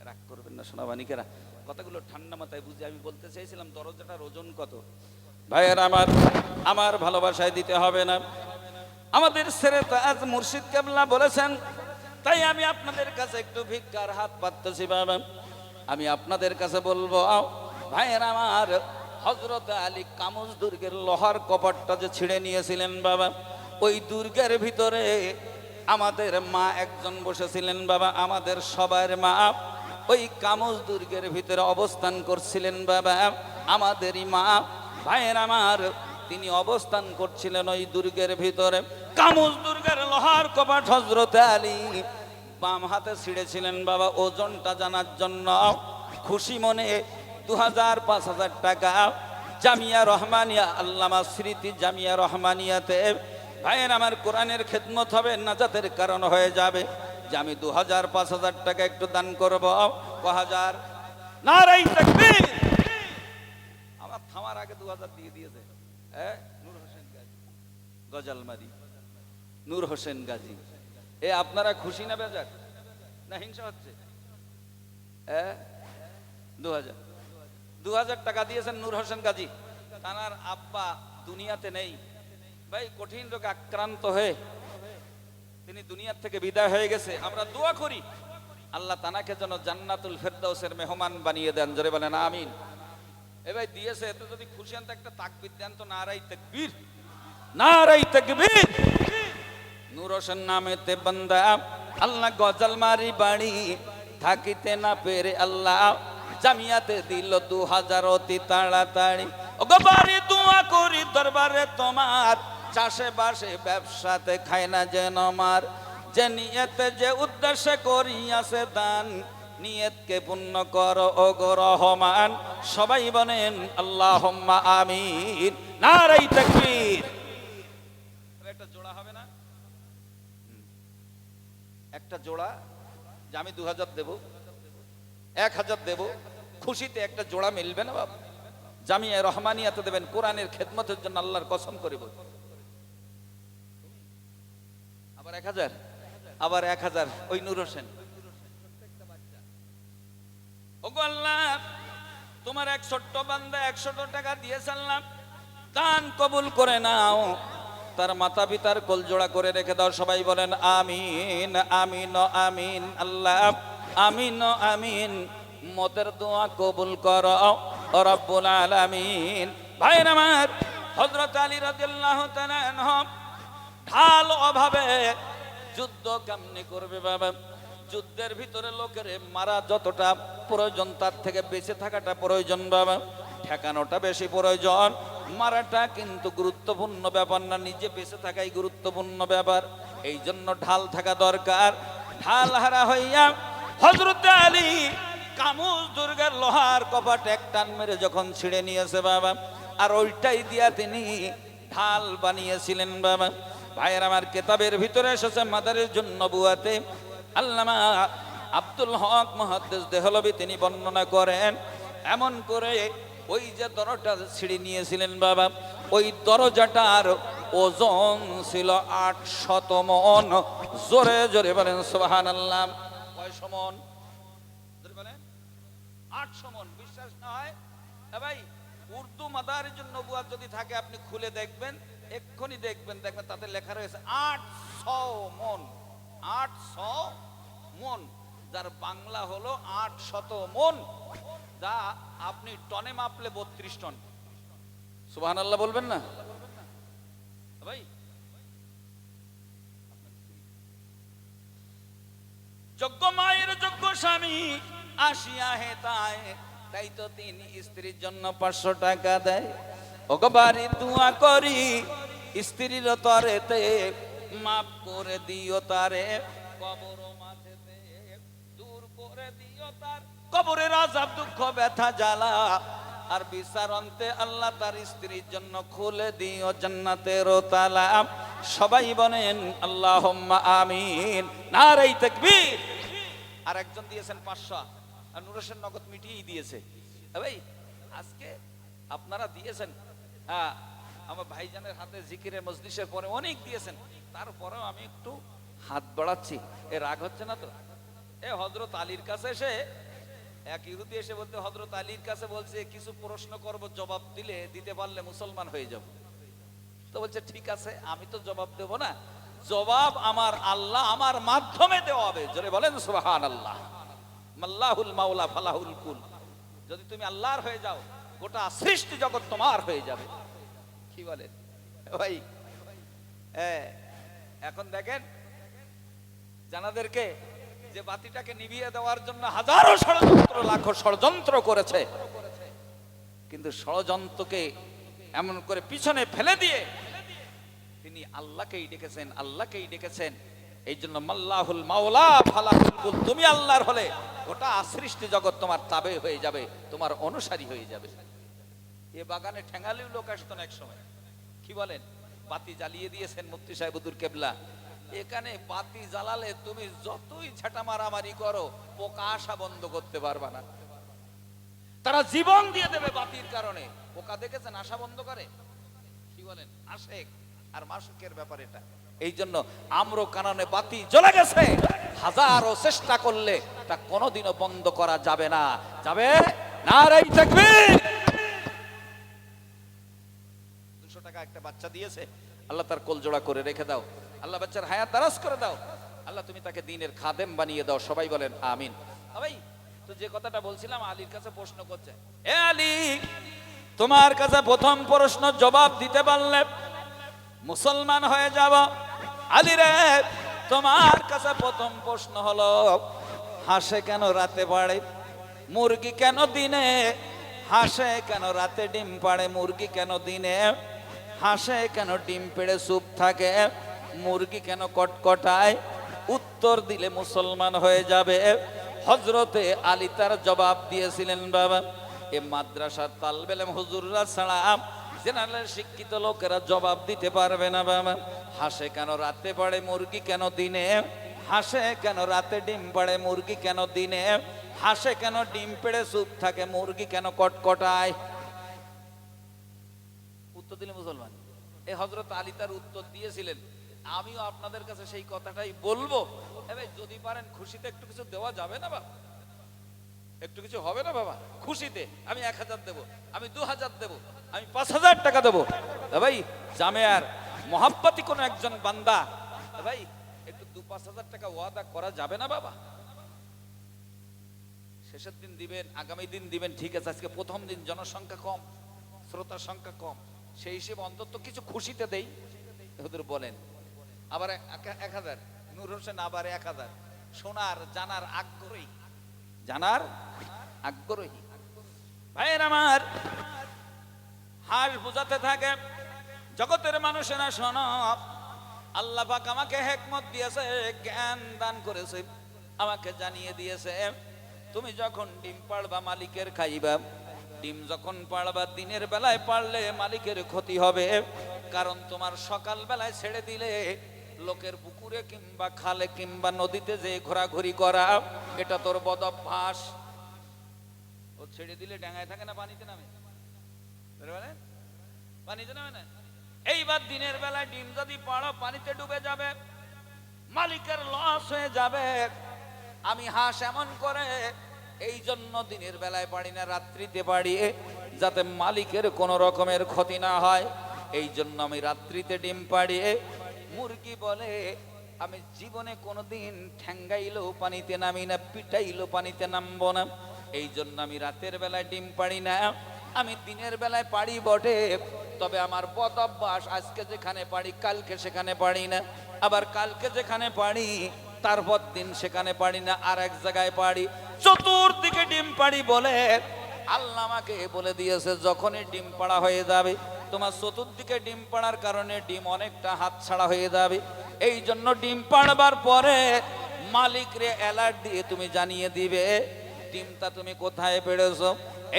রাগ করবেন না সোনাবানিকেরা, কথাগুলো ঠান্ডা মাথায় বুঝে আমি বলতে চাইছিলাম দরজাটার ওজন কত। ভাইয়ের আমার ভালোবাসায় দিতে হবে না, আমাদের ছেড়ে তাজ মুর্শিদ কেবলা বলেছেন। তাই আমি আপনাদের কাছে একটু ভিক্ষার হাত পাততেছি বাবা। আমি আপনাদের কাছে বলবো, ভাইয়ের আমার, হযরত আলী কামুজ দুর্গের লোহার কপাটটা যে ছিঁড়ে নিয়েছিলেন বাবা, ওই দুর্গের ভিতরে আমাদের মা একজন বসেছিলেন বাবা, আমাদের সবার মা ওই কামুজ দুর্গের ভিতরে অবস্থান করছিলেন বাবা। আমাদেরই মা, ভাইয়ের আমার, তিনি অবস্থান করছিলেন ওই দুর্গের ভিতরে। কামুজ দুর্গের লোহার কপাট হযরত আলী বাম হাতে ছিঁড়েছিলেন বাবা, ওজনটা জানার জন্য খুশি মনে 2000-5000 টাকা জামিয়া রহমানিয়া, আল্লামা স্মৃতি জামিয়া রহমানিয়াতে ভাইয়ের আমার কোরআনের খেদমত হবে, নাজাতের কারণ হয়ে যাবে, যে আমি 2000-5000 টাকা একটু দান করব। 1000 নারাই তাকবীর। আমার থামার আগে 2000 দিয়ে দিয়েছে। নূর হোসেন গাজী গজালমারি, নূর হোসেন গাজী। আপনারা খুশি না বেজার না হিংসা হচ্ছে? 2000 টাকা দিয়েছেন নূর হোসেন গাজী। তার আব্বা দুনিয়াতে নেই ভাই, কঠিন রোগে আক্রান্ত হয়ে তিনি দুনিয়ার থেকে বিদায় হয়ে গেছে। আমরা দোয়া করি আল্লাহ তানাকে যেন জান্নাতুল ফেরদাউসের মেহমান বানিয়ে দেন। জোরে বলেন আমিন। ভাই দিয়েছে, এতে যদি খুশি হন তো একটা তাকবীর দেন তো। নারাই তাকবীর, নারাই তাকবীর। নূর হোসেন নামেতে বান্দা আল্লাহ গজালমারি বাড়ি থাকিতে না পেরে আল্লাহ জামিয়াতে দিল 2000 অতি তাড়াতাড়ি। ওগো বাড়ি দোয়া করি দরবারে তোমার, চাষে বাসে ব্যবসাতে খায় না যেন মার, যে নিয়তে যে উদ্দেশ্যে করিয়াছে দান, নিয়তকে পূর্ণ করো ওগো রহমান। সবাই বলেন আল্লাহুম্মা আমিন। নারাই তাকবীর। একটা জোড়া হবে না? একটা জোড়া, যে আমি 2000 দেব, 1000 দেব, খুশিতে একটা জোড়া মিলবে না বাবা? জামিয়া রহমানিয়াতে দেবেন, কোরআনের খেদমতের জন্য আল্লাহর কসম করে বল। আবার 1000, আবার 1000 ওই নূর হোসেন। ওগো আল্লাহ, তোমার এক ছোট্ট বান্দা 100 টাকা দিয়েছে, আল্লাহ দান কবুল করে নাও, তার মাতা পিতার কোল জোড়া করে রেখে দাও। সবাই বলেন আমিন, আমিন, আমিন। আল্লাহ আমিন, আমিন। মোদের দোয়া কবুল করো রব্বুল আলামিন। ভাইয়ের আমার, হযরত আলী রাদিয়াল্লাহু তাআলা আনহু ঢাল অভাবে যুদ্ধ কেমনে করবে বাবা? যুদ্ধের ভিতরে লোকের মারা যতটা প্রয়োজন তার থেকে বেঁচে থাকাটা প্রয়োজন বাবা, ঠেকানোটা বেশি প্রয়োজন। মারাটা কিন্তু গুরুত্বপূর্ণ ব্যাপার না, নিজে বেঁচে থাকাই গুরুত্বপূর্ণ ব্যাপার। এই জন্য ঢাল থাকা দরকার। ঢাল হারা হইয়া হযরত আলী কামুজ দুর্গের লোহার কপাট এক টান মেরে যখন ছিঁড়ে নিয়েছে বাবা, আর ওইটাই দিয়া তিনি ঢাল বানিয়েছিলেন বাবা। ভাইয়ের আমার, কিতাবের ভিতরে এসেছে মাদারিজ নবুয়াতে আল্লামা আব্দুল হক মুহাদ্দিস দেহলভী তিনি বর্ণনা করেন, এমন করে ওই যে দরজা ছিঁড়ে নিয়েছিলেন বাবা, ওই দরজাটার ওজন ছিল 800 মণ। জোরে জোরে বলেন সুবহানাল্লাহ। কয়শো মণ? জোরে বলেন 800 মণ। বিশ্বাস না হয় ভাই, উর্দু মাদারিজ নবুয়াত যদি থাকে আপনি খুলে দেখবেন, এক্ষুনি দেখবেন তাতে লেখা রয়েছে 800 মণ। 800 মণ, যার বাংলা হলো 800 মণ, যা আপনি টনে মাপলে 32 টন। সুবহানাল্লাহ বলবেন না ভাই? যোগ্য মায়ের যোগ্য স্বামী আসিয়া হে তাই তো তিনি স্ত্রীর জন্য 500 টাকা দেয়। ওগো বাড়ি দোয়া করি স্ত্রীর তরেতে মাফ করে দিও তারে, কবর মাঝেতে দূর করে দিও তার কবরের আযাব দুঃখ ব্যথা জ্বালা, আর বিচার অন্তে আল্লাহ তার স্ত্রীর জন্য খুলে দিও জান্নাতের তালা। সবাই বলেন আল্লাহুম্মা আমিন, নারে তাকবীর। আর একজন দিয়েছেন 500, আর নূর হোসেন নগদ মিটিয়েই দিয়েছে। ভাই আজকে আপনারা দিয়েছেন, হ্যাঁ আমার ভাইজানের হাতে জিকিরের মজলিসের পরে অনেক দিয়েছেন, তারপরেও আমি একটু হাত বাড়াচ্ছি। এ রাগ হচ্ছে না তো? এ হযরত আলীর কাছে এসে এক ইহুদি এসে বলতে, হযরত আলীর কাছে বলছে কিছু প্রশ্ন করব, জবাব দিতে পারলে মুসলমান হয়ে যাব। তো বলছে ঠিক আছে, আমি তো জবাব দেব না, জবাব আমার আল্লাহ আমার মাধ্যমে দেওয়া হবে। জোরে বলেন সুবহানাল্লাহ। মাল্লাহুল মাওলা ফালাহুল কুল। যদি তুমি আল্লাহর হয়ে যাও, গোটা সৃষ্টি জগৎ তোমার হয়ে যাবে। কি বলেন ভাই? এখন দেখেন জানাদেরকে যে বাতিটাকে নিভিয়ে দেওয়ার জন্য হাজারো ষড়যন্ত্র, লাখো ষড়যন্ত্র করেছে, কিন্তু ষড়যন্ত্রকে এমন করে পিছনে ফেলে দিয়ে তিনি আল্লাহকেই ডেকেছেন, আল্লাহকেই ডেকেছেন। এই জন্য মাল্লাহুল মাওলা ফালাহুল কুল, তুমি আল্লাহর হলে গোটা সৃষ্টি জগৎ তোমার তাবে হয়ে যাবে, তোমার অনুসারী হয়ে যাবে। এ বাগানে ঠেঙ্গালিও লোক আসতো না এক সময়। কি বলেন? বাতি জ্বালিয়ে দিয়েছেন মুফতি সাহেব হুজুর কেবলা। এখানে বাতি জ্বালালে তুমি যতই ঝাঁটা মারামারি করো, পোকা আসা বন্ধ করতে পারবা না। তারা জীবন দিয়ে দেবে বাতির কারণে। পোকা দেখেছেন আশা বন্ধ করে? কি বলেন? আশেক আর মাসুকের ব্যাপার এটা। এই জন্য আম্র কাননে বাতি জ্বলে গেছে, হাজারো চেষ্টা করলে তা কোনোদিনও বন্ধ করা যাবে না। যাবে নারে তাকবীর। 200 টাকা একটা বাচ্চা দিয়েছে, আল্লাহ তার কোল জোড়া করে রেখে দাও, আল্লাহ বাচ্চার হায়াত দারাজ করে দাও, আল্লাহ তুমি তাকে দ্বীনের খাদেম বানিয়ে দাও। সবাই বলেন আমিন। ভাই তো যে কথাটা বলছিলাম, আলীর কাছে প্রশ্ন করছে, এ আলী তোমার কাছে প্রথম প্রশ্ন জবাব দিতে পারলে মুসলমান হয়ে যাব। আলী রে তোমার কাছে প্রথম প্রশ্ন হলো, হাসে কেন রাতে পাড়ে, মুরগি কেন দিনে হাসে, কেন রাতে ডিম পাড়ে, মুরগি কেন দিনে হাসে, কেন ডিম পেড়ে চুপ থাকে, মুরগি কেন কটকটায়? উত্তর দিলে মুসলমান হয়ে যাবে। হযরতে আলী তার জবাব দিয়েছিলেন, বাবা এ মাদ্রাসার তালেবে ইলম হুজুররা ছাড়া জেনারেল শিক্ষিত লোকেরা জবাব দিতে পারবে না। বাবা হাসে কেন রাতে পাড়ে, মুরগি কেন দিনে হাসে, কেন রাতে ডিম পাড়ে, মুরগি কেন দিনে হাসে, কেন ডিম পেড়ে চুপ থাকে, মুরগি কেন কটকটায়? উত্তর দিলে মুসলমান। এই হযরত আলী তার উত্তর দিয়েছিলেন। আমিও আপনাদের কাছে সেই কথাটাই বলবো, যদি পারেন খুশিতে একটু কিছু দেওয়া যাবে না বাবা? একটু কিছু হবে না বাবা? খুশিতে আমি 1000 দেব, আমি 2000 দেব, আমি 5000 টাকা দেবো। ভাই জামেয়ার মহাব্বতি কোন একজন বান্দা, ভাই একটু 2-5000 টাকা ওয়াদা করা যাবে না বাবা? শেষের দিন দিবেন, আগামী দিন দিবেন, ঠিক আছে, আজকে প্রথম দিন জনসংখ্যা কম, শ্রোতার সংখ্যা কম, সেই হিসেবে অন্তত কিছু খুশিতে দেই। হুজুর বলেন আবার 1000, নূর হোসেন আবার 1000। শোনার জানার আগ্রহী, জানার আগ্রহী ভাইয়ের আমার, হাস বুঝাতে থাকে জগতের মানুষেরা। শোনো, আল্লাহ পাক আমাকে হিকমত দিয়েছে, জ্ঞান দান করেছে, আমাকে জানিয়ে দিয়েছে, তুমি যখন ডিম পাড়বা মালিকের খাইবা, ডিম যখন পাড়বা দিনের বেলায় পারলে মালিকের ক্ষতি হবে। কারণ তোমার সকাল বেলায় ছেড়ে দিলে লোকের পুকুরে কিংবা খালে কিংবা নদীতে যে ঘোরাঘুরি করা, এটা তোর বদ অভ্যাস। ও ছেড়ে দিলে ডাঙায় থাকে না, পানিতে নামে, পানিতে নামে না। এইবার দিনের বেলায় ডিম যদি পাড়ো, পানিতে ডুবে যাবে, মালিকের লস হয়ে যাবে। আমি হাঁস এমন করে এই জন্য দিনের বেলায় পাড়ি না, রাত্রিতে পাড়ি, যাতে মালিকের কোনো রকমের ক্ষতি না হয়। এই জন্য আমি রাত্রিতে ডিম পাড়ি। মুরগি বলে আমি জীবনে কোনোদিন ঠ্যাঙ্গাইলেও পানিতে নামি না, পিটাইলেও পানিতে নামবো না। এই জন্য আমি রাতের বেলায় ডিম পাড়ি না, আমি দিনের বেলায় পাড়ি বটে। তবে আমার বদ অভ্যাস, আজকে যেখানে পারি কালকে সেখানে পারি না, আবার কালকে যেখানে পারি তারপর দিন সেখানে পারি না, আর এক জায়গায় পারি, চতুর্দিকে ডিম পাড়ি বলে আল্লাহ আমাকে বলে দিয়েছে যখনই ডিম পাড়া হয়ে যাবে, তোমার চতুর্দিকে ডিম পাড়ার কারণে ডিম অনেকটা হাতছাড়া হয়ে যাবে। এই জন্য ডিম পাড়বার পরে মালিক রে অ্যালার্ট দিয়ে তুমি জানিয়ে দিবে ডিমটা তুমি কোথায় পেড়েছো।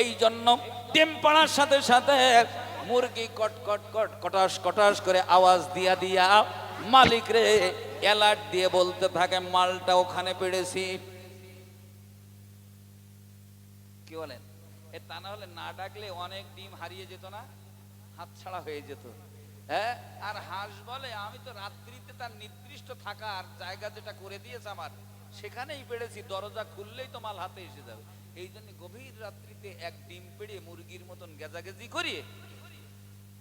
এই জন্য ডিম পাড়ার সাথে সাথে মুরগি কট কট কট কটাস কটাস করে আওয়াজ দিয়া দিয়া মালিক রে অ্যালার্ট দিয়ে বলতে থাকে মালটা ওখানে পেড়েছি। কি বলেন? এ তা না হলে না ডাকলে অনেক ডিম হারিয়ে যেত না, হাতছাড়া হয়ে যেত। হ্যাঁ, আর হাঁস বলে আমি তো রাত্রিতে তার নির্দিষ্ট থাকার জায়গা যেটা করে দিয়েছে আমার, সেখানেই পেড়েছি, দরজা খুললেই তো মাল হাতে এসে যাবে। এই জন্য গভীর রাত্রিতে এক ডিম পেড়ে মুরগির মতন গেজাগেজি করিয়ে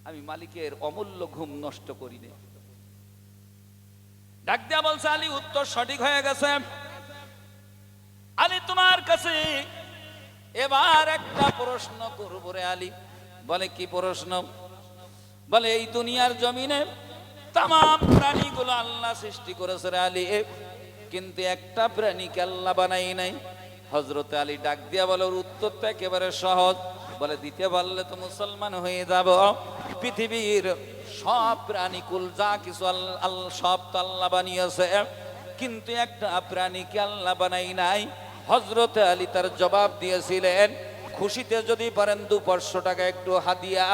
আমি মালিকের অমূল্য ঘুম নষ্ট করি না। ডাক দেয়া বলছে আলী উত্তর সঠিক হয়ে গেছে। আলী তোমার কাছে এবার একটা প্রশ্ন করব রে আলী। বলে কি প্রশ্ন? বলে এই দুনিয়ার জমিনে তাম প্রাণীগুলো আল্লাহ সৃষ্টি করেছে রে আলী, কিন্তু একটা প্রাণীকে আল্লাহ বানাই নাই। হযরত আলী ডাক দিয়া বলে উত্তরটা একেবারে সহজ। বলে দিতে পারলে তো মুসলমান হয়ে যাব। পৃথিবীর সব প্রাণীকুল যা কিছু আল্লাহ সব তো আল্লাহ বানিয়েছে, কিন্তু একটা প্রাণীকে আল্লাহ বানাই নাই। হযরত আলী তার জবাব দিয়েছিলেন খুশিতে যদি পারেন 200 টাকা একটু হাদিয়া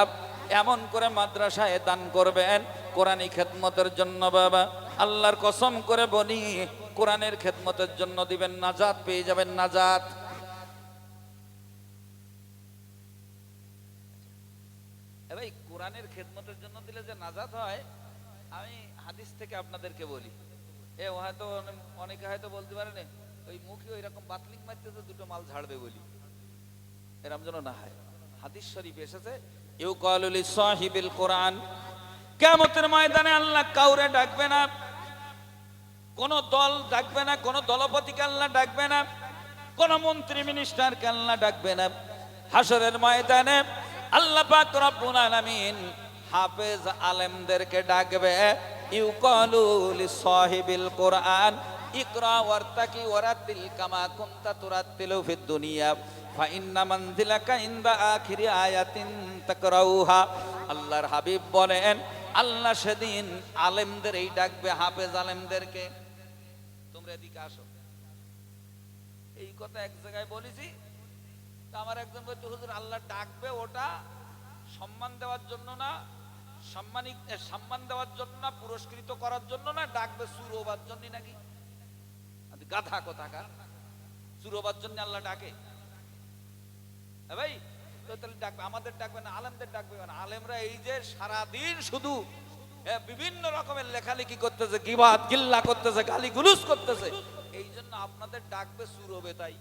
এমন করে মাদ্রাসায় দান করবেন কোরআনী খেদমতের জন্য। বাবা আল্লাহর কসম করে বলি কোরআনের খেদমতের জন্য দিবেন, নাজাত পেয়ে যাবেন, নাজাত। ভাই কোরআনের খেদমতের জন্য দিলে যে নাজাত হয়, আমি হাদিস থেকে আপনাদেরকে বলি। হয়তো অনেকে হয়তো বলতে পারেন ওই মুখে ওই রকম বাতলিং মারতেছে দুটো মাল ঝাড়বে বলি, এরকম যেন না হয়। হাদিস শরীফ এসেছে ইউকালু লিসাহিবিল কোরআন, কিয়ামতের ময়দানে আল্লাহ কাউরে ডাকবে না, কোন দল ডাকবে না, কোন দলপতিকে আল্লাহ ডাকবে না, কোন মন্ত্রী মিনিস্টারকে আল্লাহ ডাকবে না। হাসরের ময়দানে আল্লাহ পাক রব্বুল আলামিন হাফেজ আলেমদেরকে ডাকবে। ইউকালু লিসাহিবিল কোরআন ইকরা ওয়ারতাকি ওয়ারাতিল কামা কুনতা তুরাতিলু ফিদ দুনিয়া ফাইন্না মানজিলাকা ইনদা আখিরি আয়াতিন তাকরাউহা। আল্লাহর হাবিব বলেন আল্লাহ সেদিন আলেমদের এই ডাকবে, হাফেজ আলেমদেরকে, তোমরা এদিকে আসো। এই কথা এক জায়গায় বলেছি, তা আমার একজন বলতে হুজুর আল্লাহ ডাকবে ওটা সম্মান দেওয়ার জন্য না, সম্মান দেওয়ার জন্য না, পুরস্কৃত করার জন্য না, ডাকবে সুরোবার জন্য নাকি? গাধা কোথাকার, সুরোবার জন্য আল্লাহ ডাকে? ভাই তাহলে ডাকবে, আমাদের ডাকবে না, আলেমদের ডাকবে না। আলেমরা এই যে সারাদিন শুধু বিভিন্ন রকমের লেখালেখি করতেছে, গিবাত গিল্লা করতেছে, গালি গুলুস করতেছে, এই জন্য আপনাদের ডাকবে সুরবে। তাই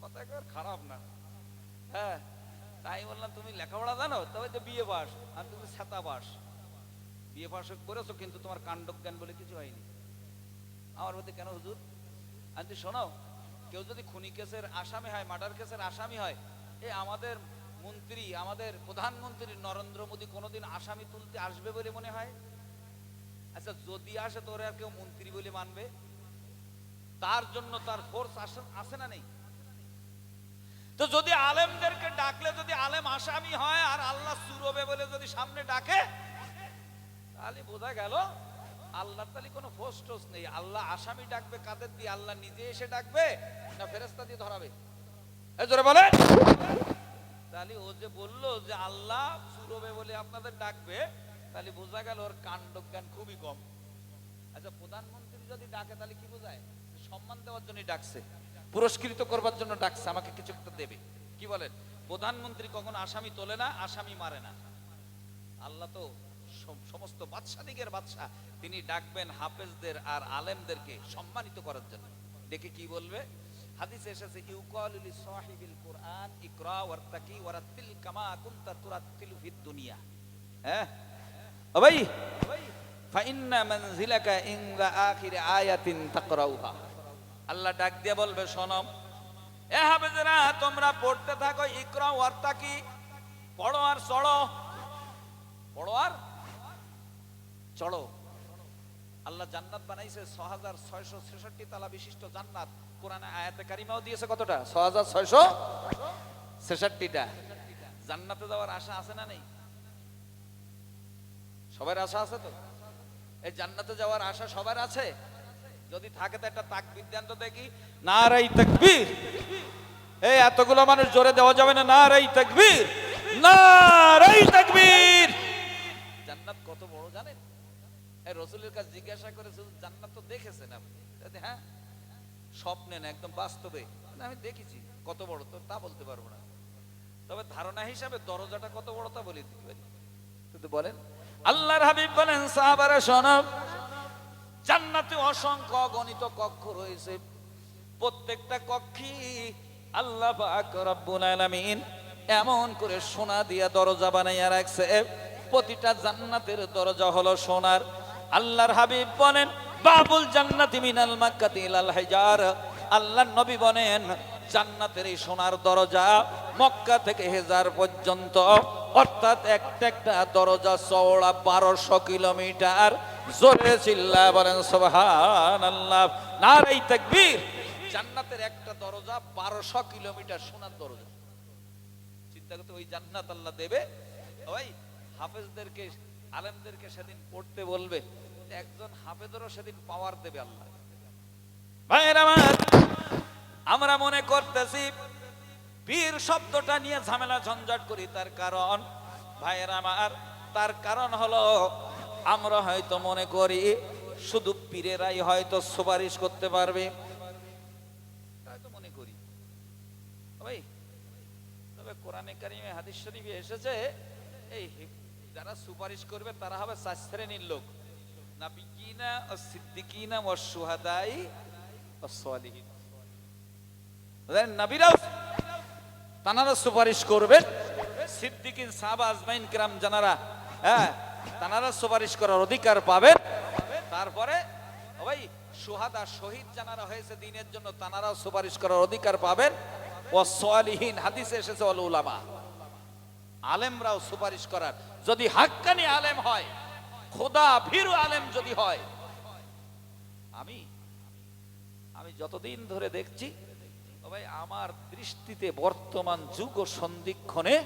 কথা একবার খারাপ না? হ্যাঁ, তাই বললাম তুমি লেখাপড়া জানো, তবে তো বিয়ে পাস, আর তুমি ছাতা পাস, বিয়ে পাস করেছো কিন্তু তোমার কাণ্ড জ্ঞান বলে কিছু হয়নি। আমার মধ্যে কেন হুজুর? আমি শোনো, কেউ যদি খুনি কেসের আসামি হয়, মার্ডার কেসের আসামি হয়, আমাদের মন্ত্রী, আমাদের প্রধানমন্ত্রী নরেন্দ্র মোদী কোনোদিন আসামি তুলতে আসবে বলে মনে হয়? আচ্ছা যদি আসে তোর আর কেউ মন্ত্রী বলে মানবে? তার জন্য তার ফোর্স আসে না নেই? তো যদি আলেমদেরকে ডাকলে যদি আলেম আসামি হয় আর আল্লাহ সুরবে বলে যদি সামনে ডাকে, তাহলে বোঝা গেল আল্লাহর তাহলে কোনো ফোর্স টোস নেই। আল্লাহ আসামি ডাকবে কাদের দিয়ে? আল্লাহ নিজে এসে ডাকবে না ফেরেশতা দিয়ে ধরাবে? জোরে বলে। তাহলে ও যে বললো যে আল্লাহ সুরবে বলে আপনাদের ডাকবে, তাহলে বোঝা গেল ওর কাণ্ড জ্ঞান খুবই কম। আচ্ছা প্রধানমন্ত্রী যদি ডাকে তাহলে কি বোঝায়? সম্মান দেওয়ার জন্য ডাকছে, পুরস্কৃত করবার জন্য ডাকছে, আমাকে কিছু একটা দেবে। কি বলেন? প্রধানমন্ত্রী কখন আসামি তোলে না, আসামি মারে না। আল্লাহ তো সমস্ত বাদশাদিগের বাদশা, তিনি ডাকবেন হাফেজদের আর আলেমদেরকে সম্মানিত করার জন্য। দেখে কি বলবে? হাদিসে এসেছে ইউকালু লিসাহিবিল কোরআন ইকরা ওয়ারতাকি ওয়ারাতিল কামা কুনতা তুরাতিলু ফিদ দুনিয়া। হ্যাঁ ও ভাই, ফাইন্না মানজিলাকা ইনদা আখিরি আয়াতিন তাকরাউহা। আল্লাহ ডাক দিয়ে বলবে শোনো এ হাফেজরা, তোমরা পড়তে থাকো ইকরা ওয়ারতাকি, পড়ো আর চড়ো, পড়ো আর চড়ো। আল্লাহ জান্নাত বানাইছে 6666 তালা বিশিষ্ট জান্নাত। কোরআনে আয়াতে কারিমাও দিয়েছে কতটা? 6666টা। জান্নাতে যাওয়ার আশা আছে না নেই? সবার আশা আছে তো? এই জান্নাতে যাওয়ার আশা সবার আছে? যদি থাকে তো একটা তাকবীর দেন তো দেখি। নারাই তাকবীর। এই এতগুলো মানুষ জোরে দেওয়া যাবে না? নারাই তাকবীর, নারাই তাকবীর। জান্নাত কত বড় জানেন? এই রাসূলের কাছে জিজ্ঞাসা করেছে, জান্নাত তো দেখেছেন আপনি? হ্যাঁ, স্বপ্নে না, একদম বাস্তবে। আমি দেখেছি। কত বড় তো তা বলতে পারবো না, তবে ধারণা হিসাবে দরজাটা কত বড় তা বলে দিতে পারি। কিন্তু বলেন, আল্লাহর হাবিব বলেন, সাহাবারা শোনো, জান্নাতে অসংখ্য অগণিত কক্ষ রয়েছে। প্রত্যেকটা কক্ষে আল্লাহ পাক রব্বুল আলামিন এমন করে সোনা দিয়া দরজা বানাইয়া রাখছে, প্রতিটা জান্নাতের দরজা হলো সোনার। আল্লাহর হাবিব বলেন, বাবুল জান্নাতি মিনাল মাক্কাতি ইলাল হিজার। আল্লাহর নবী বলেন, জান্নাতের এই সোনার দরজা মক্কা থেকে হেজার পর্যন্ত, অর্থাৎ একটা একটা দরজা চওড়া 1200 কিলোমিটার। জোরে চিল্লায়া বলেন সুবহানাল্লাহ, নারায়ে তাকবীর। জান্নাতের একটা দরজা 1200 কিলোমিটার সোনার দরজা। চিন্তা করতে, ওই জান্নাত আল্লাহ দেবে। ওই হাফেজদেরকে, আলেমদেরকে সেদিন পড়তে বলবে, একজন হাফেজেরও সেদিন পাওয়ার দেবে আল্লাহ। ভাইরা আমার, আমরা মনে করতেছি পীর শব্দটা নিয়ে ঝামেলা ঝঞ্ঝাট করি, তার কারণ ভাইরা আমার, তার কারণ হলো আমরা হয়তো মনে করি শুধু পীরেরাই হয়তো সুপারিশ করতে পারবে, তাই তো মনে করি। ভাই, তবে কোরআনে কারিমে হাদিস শরীফে এসেছে, এই যারা সুপারিশ করবে তারা হবে 4 শ্রেণীর লোক, নাবিয়িনা ও সিদ্দিকিনা ও শুহাদাই ও সালিহিন। নবীরাও তানারা সুপারিশ করবেন, সিদ্দিকিন সাহাবা আজমাইন কিরাম জানারা, হ্যাঁ, তানারা সুপারিশ করার অধিকার পাবেন। তারপরে ওই শুহাদা, শহীদ জানারা হয়েছে দ্বীনের জন্য, তানারাও সুপারিশ করার অধিকার পাবেন। ও সালিহিন, হাদিসে এসেছে ওয়াল উলামা, আলেমরাও সুপারিশ করার, যদি হাক্কানি আলেম হয়, খোদা ভীরু আলেম যদি হয়। আমি যতদিন ধরে দেখছি ভাই, আমার দৃষ্টিতে বর্তমান যুগ ও সন্ধিক্ষণে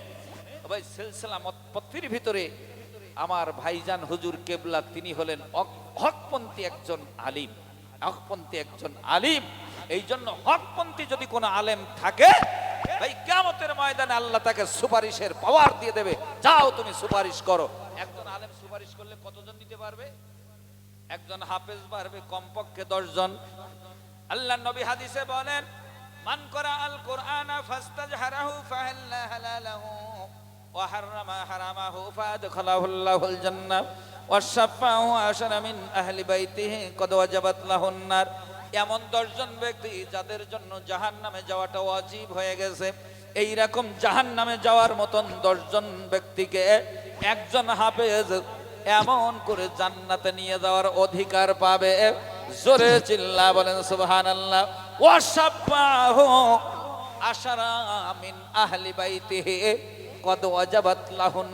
ভাই সিলসিলা মতপথের ভিতরে আমার ভাইজান হুজুর কেবলা, তিনি হলেন হকপন্থী একজন আলিম, হকপন্থী একজন আলিম। এই জন্য হকপন্থী যদি কোনো আলেম থাকে ভাই, কিয়ামতের ময়দানে আল্লাহ তাকে সুপারিশের পাওয়ার দিয়ে দেবে। যাও তুমি সুপারিশ করো। একজন আলেম সুপারিশ করলে কতজন নিতে পারবে? একজন হাফেজ পারবে কমপক্ষে 10 জন। আল্লাহ নবী হাদিসে বলেন, মান করা আল কোরআনা ফাস্তাজহারাহু ফাহাল্লা হালালাহু ওয়া হাররামা হারামাহু ফাদখালাহুল্লাহুল জান্নাহ ওয়া শাফাহু আশরা মিন আহলি বাইতিহি কদ ওয়াজাবাত লাহুন নার। এমন 10 জন ব্যক্তি যাদের জন্য জাহান্নামে যাওয়াটা ওয়াজিব হয়ে গেছে, এই রকম জাহান্নামে যাওয়ার মতন 10 জন ব্যক্তিকে একজন হাফেজ এমন করে জান্নাতে নিয়ে যাওয়ার অধিকার পাবে। জোরে চিল্লা বলেন সুবহানাল্লাহ। ওয়া শাফাহু আশরা মিন আহলি বাইতিহি কদ ওয়াজাবাত লাহুন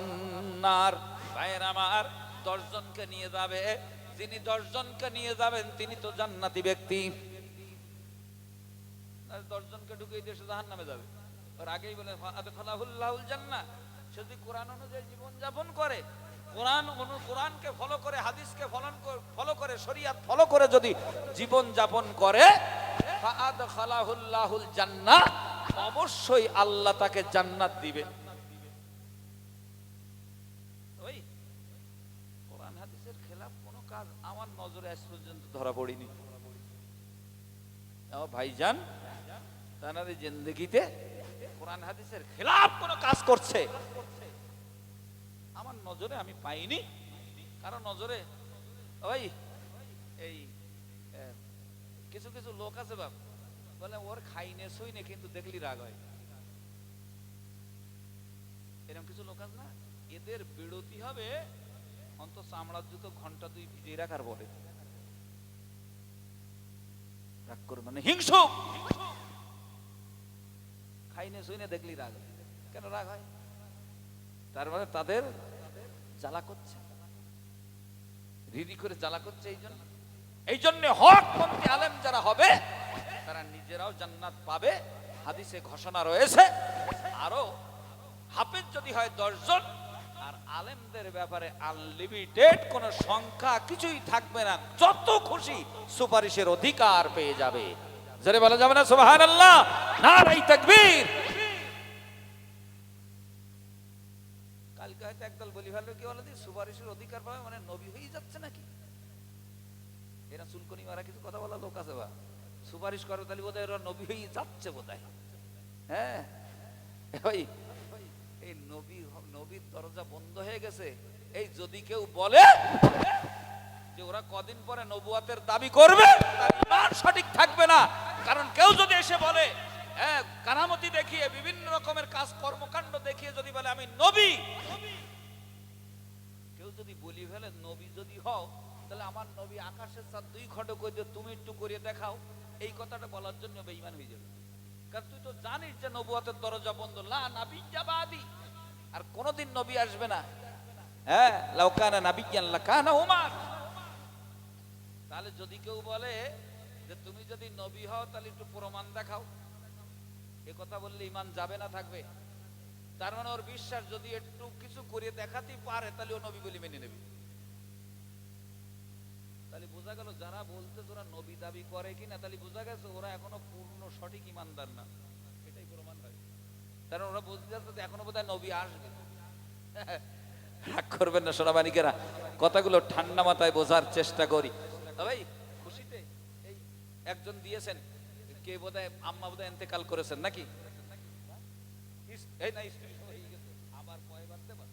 নার। ভাইরা আমার, 10 জনকে নিয়ে যাবে, যিনি 10 জনকে নিয়ে যাবেন তিনি তো জান্নাতি ব্যক্তি। 10 জনকে ঢুকিয়ে দিয়ে জাহান্নামে যাবে, ওর আগেই বলে ফাদখালাহুল্লাহুল জান্নাহ। সে যদি কোরআন অনুযায়ী জীবন যাপন করে, কোরআনকে ফলো করে, হাদিসকে ফলো করে, শরীয়ত ফলো করে যদি জীবন যাপন করে, ফাদখালাহুল্লাহুল জান্নাহ, অবশ্যই আল্লাহ তাকে জান্নাত দিবেন। ওই কোরআন হাদিসের খেলাফ কোনো কাজ আমার নজরে আজ পর্যন্ত ধরা পড়েনি। ভাইজান, তানার জিন্দেগিতে কোরআন হাদিসের খেলাফ কোনো কাজ করছে আমার নজরে আমি পাইনি। কারণ নজরে ওই এই কিছু কিছু লোক আছে বাপ, বলে ওর খাইনে শুইনে কিন্তু দেখলি রাগ হয়, এরকম কিছু লোক আছে না, এদের বিরতি হবে অন্ত চামড়ার জুতো ঘন্টা 2 ভিজিয়ে রাখার পরে। রাগ করবে মানে হিংসুক, খাইনে শুইনে দেখলি রাগ হয়। কেন রাগ হয়? তার মানে তাদের জ্বালা করছে, রিদি করে জ্বালা করছে। এই জন্য হকপন্থী আলেম যারা হবে তারা নিজেরাও জান্নাত পাবে, হাদিসে ঘোষণা রয়েছে। আরো হাফেজ যদি হয় 10 জন, আর আলেমদের ব্যাপারে আনলিমিটেড কোন সংখ্যা কিছুই থাকবে না, যত খুশি সুপারিশের অধিকার পেয়ে যাবে। জোরে বলা যাবে না সুবহানাল্লাহ, নারে তাকবীর। কালকে হয়তো একদল বলি ভালো কি বলে সুপারিশের অধিকার পাবে মানে নবী হয়ে যাচ্ছে নাকি? এরা চুলকনি মারা কিছু কথা বলা লোক আছে, বা সুপারিশ করে তাহলে বোধহয় এরা নবী হয়ে যাচ্ছে বোধহয়। হ্যাঁ ভাই, এই নবীর দরজা বন্ধ হয়ে গেছে। এই যদি কেউ বলে যে ওরা কদিন পরে নবুয়াতের দাবি করবে, তার ঈমান সঠিক থাকবে না। কারণ কেউ যদি এসে বলে কারামতি দেখিয়ে বিভিন্ন রকমের কাজ কর্মকাণ্ড দেখিয়ে যদি বলে আমি নবী, কেউ যদি বলি ফেলে নবী যদি হও, তাহলে আমার নবী আকাশের চাঁদ 2 খণ্ড করে দিয়ে তুমি একটু করে দেখাও, এই কথাটা বলার জন্য বেঈমান হয়ে যাবে। কারণ তুই তো জানিস যে নবুয়তের দরজা বন্ধ, লা নাবিয়্যা বাদি, আর কোনদিন নবী আসবে না। হ্যাঁ, লাউ কানা নাবিয়্যান লাকানা উমার। তাহলে যদি কেউ বলে যে তুমি যদি নবী হও তাহলে একটু প্রমাণ দেখাও, এ কথা বললে ঈমান যাবে না থাকবে? তার মানে ওর বিশ্বাস যদি একটু কিছু করে দেখাতে পারে তাহলে ও নবী বলে মেনে নেবে। তাহলে বোঝা গেল যারা বলতে ওরা নবী দাবি করে কিনা, তাহলে বোঝা গেছে ওরা এখনো পূর্ণ সঠিক ইমানদার না, এটাই প্রমাণ হয়। কারণ ওরা বলতে যাচ্ছে এখনো বোধহয় নবী আসবে। রাগ করবেন না সোনাবানিকেরা, কথাগুলো ঠান্ডা মাথায় বোঝার চেষ্টা করি। ভাই খুশিতে এই একজন দিয়েছেন, কে বোধহয় আম্মা বোধহয় ইন্তেকাল করেছেন নাকি? এই না স্ত্রী হয়ে গেছে আবার কয়বার দেবা?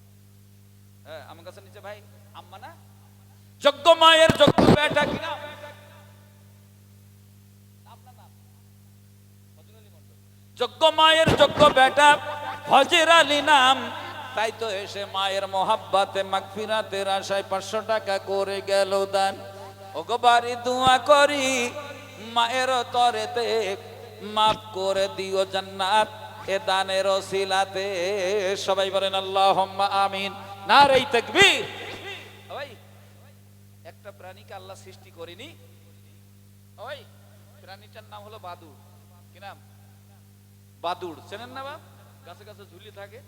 হ্যাঁ আমার কাছে নিচে ভাই আম্মা না, যোগ্য মায়ের যোগ্য বেটা কিনা, যোগ্য মায়ের যোগ্য বেটা হযরত আলী নাম। তাই তো এসে মায়ের মোহাব্বতে মাগফিরাতের আশায় 500 টাকা করে গেল দান। ওগো বাড়ি দোয়া করি মায়ের তরেতে মাফ করে দিও জান্নাত এ দানের ওসিলাতে। সবাই বলেন আল্লাহুম্মা আমিন, নারে তাকবীর। ভাই একটা প্রাণীকে আল্লাহ সৃষ্টি করেনি, ওই প্রাণীটার নাম হলো বাদুড়। কি নাম? বাদুড়। চেনেন না বাপ? গাছে গাছে ঝুলি থাকে।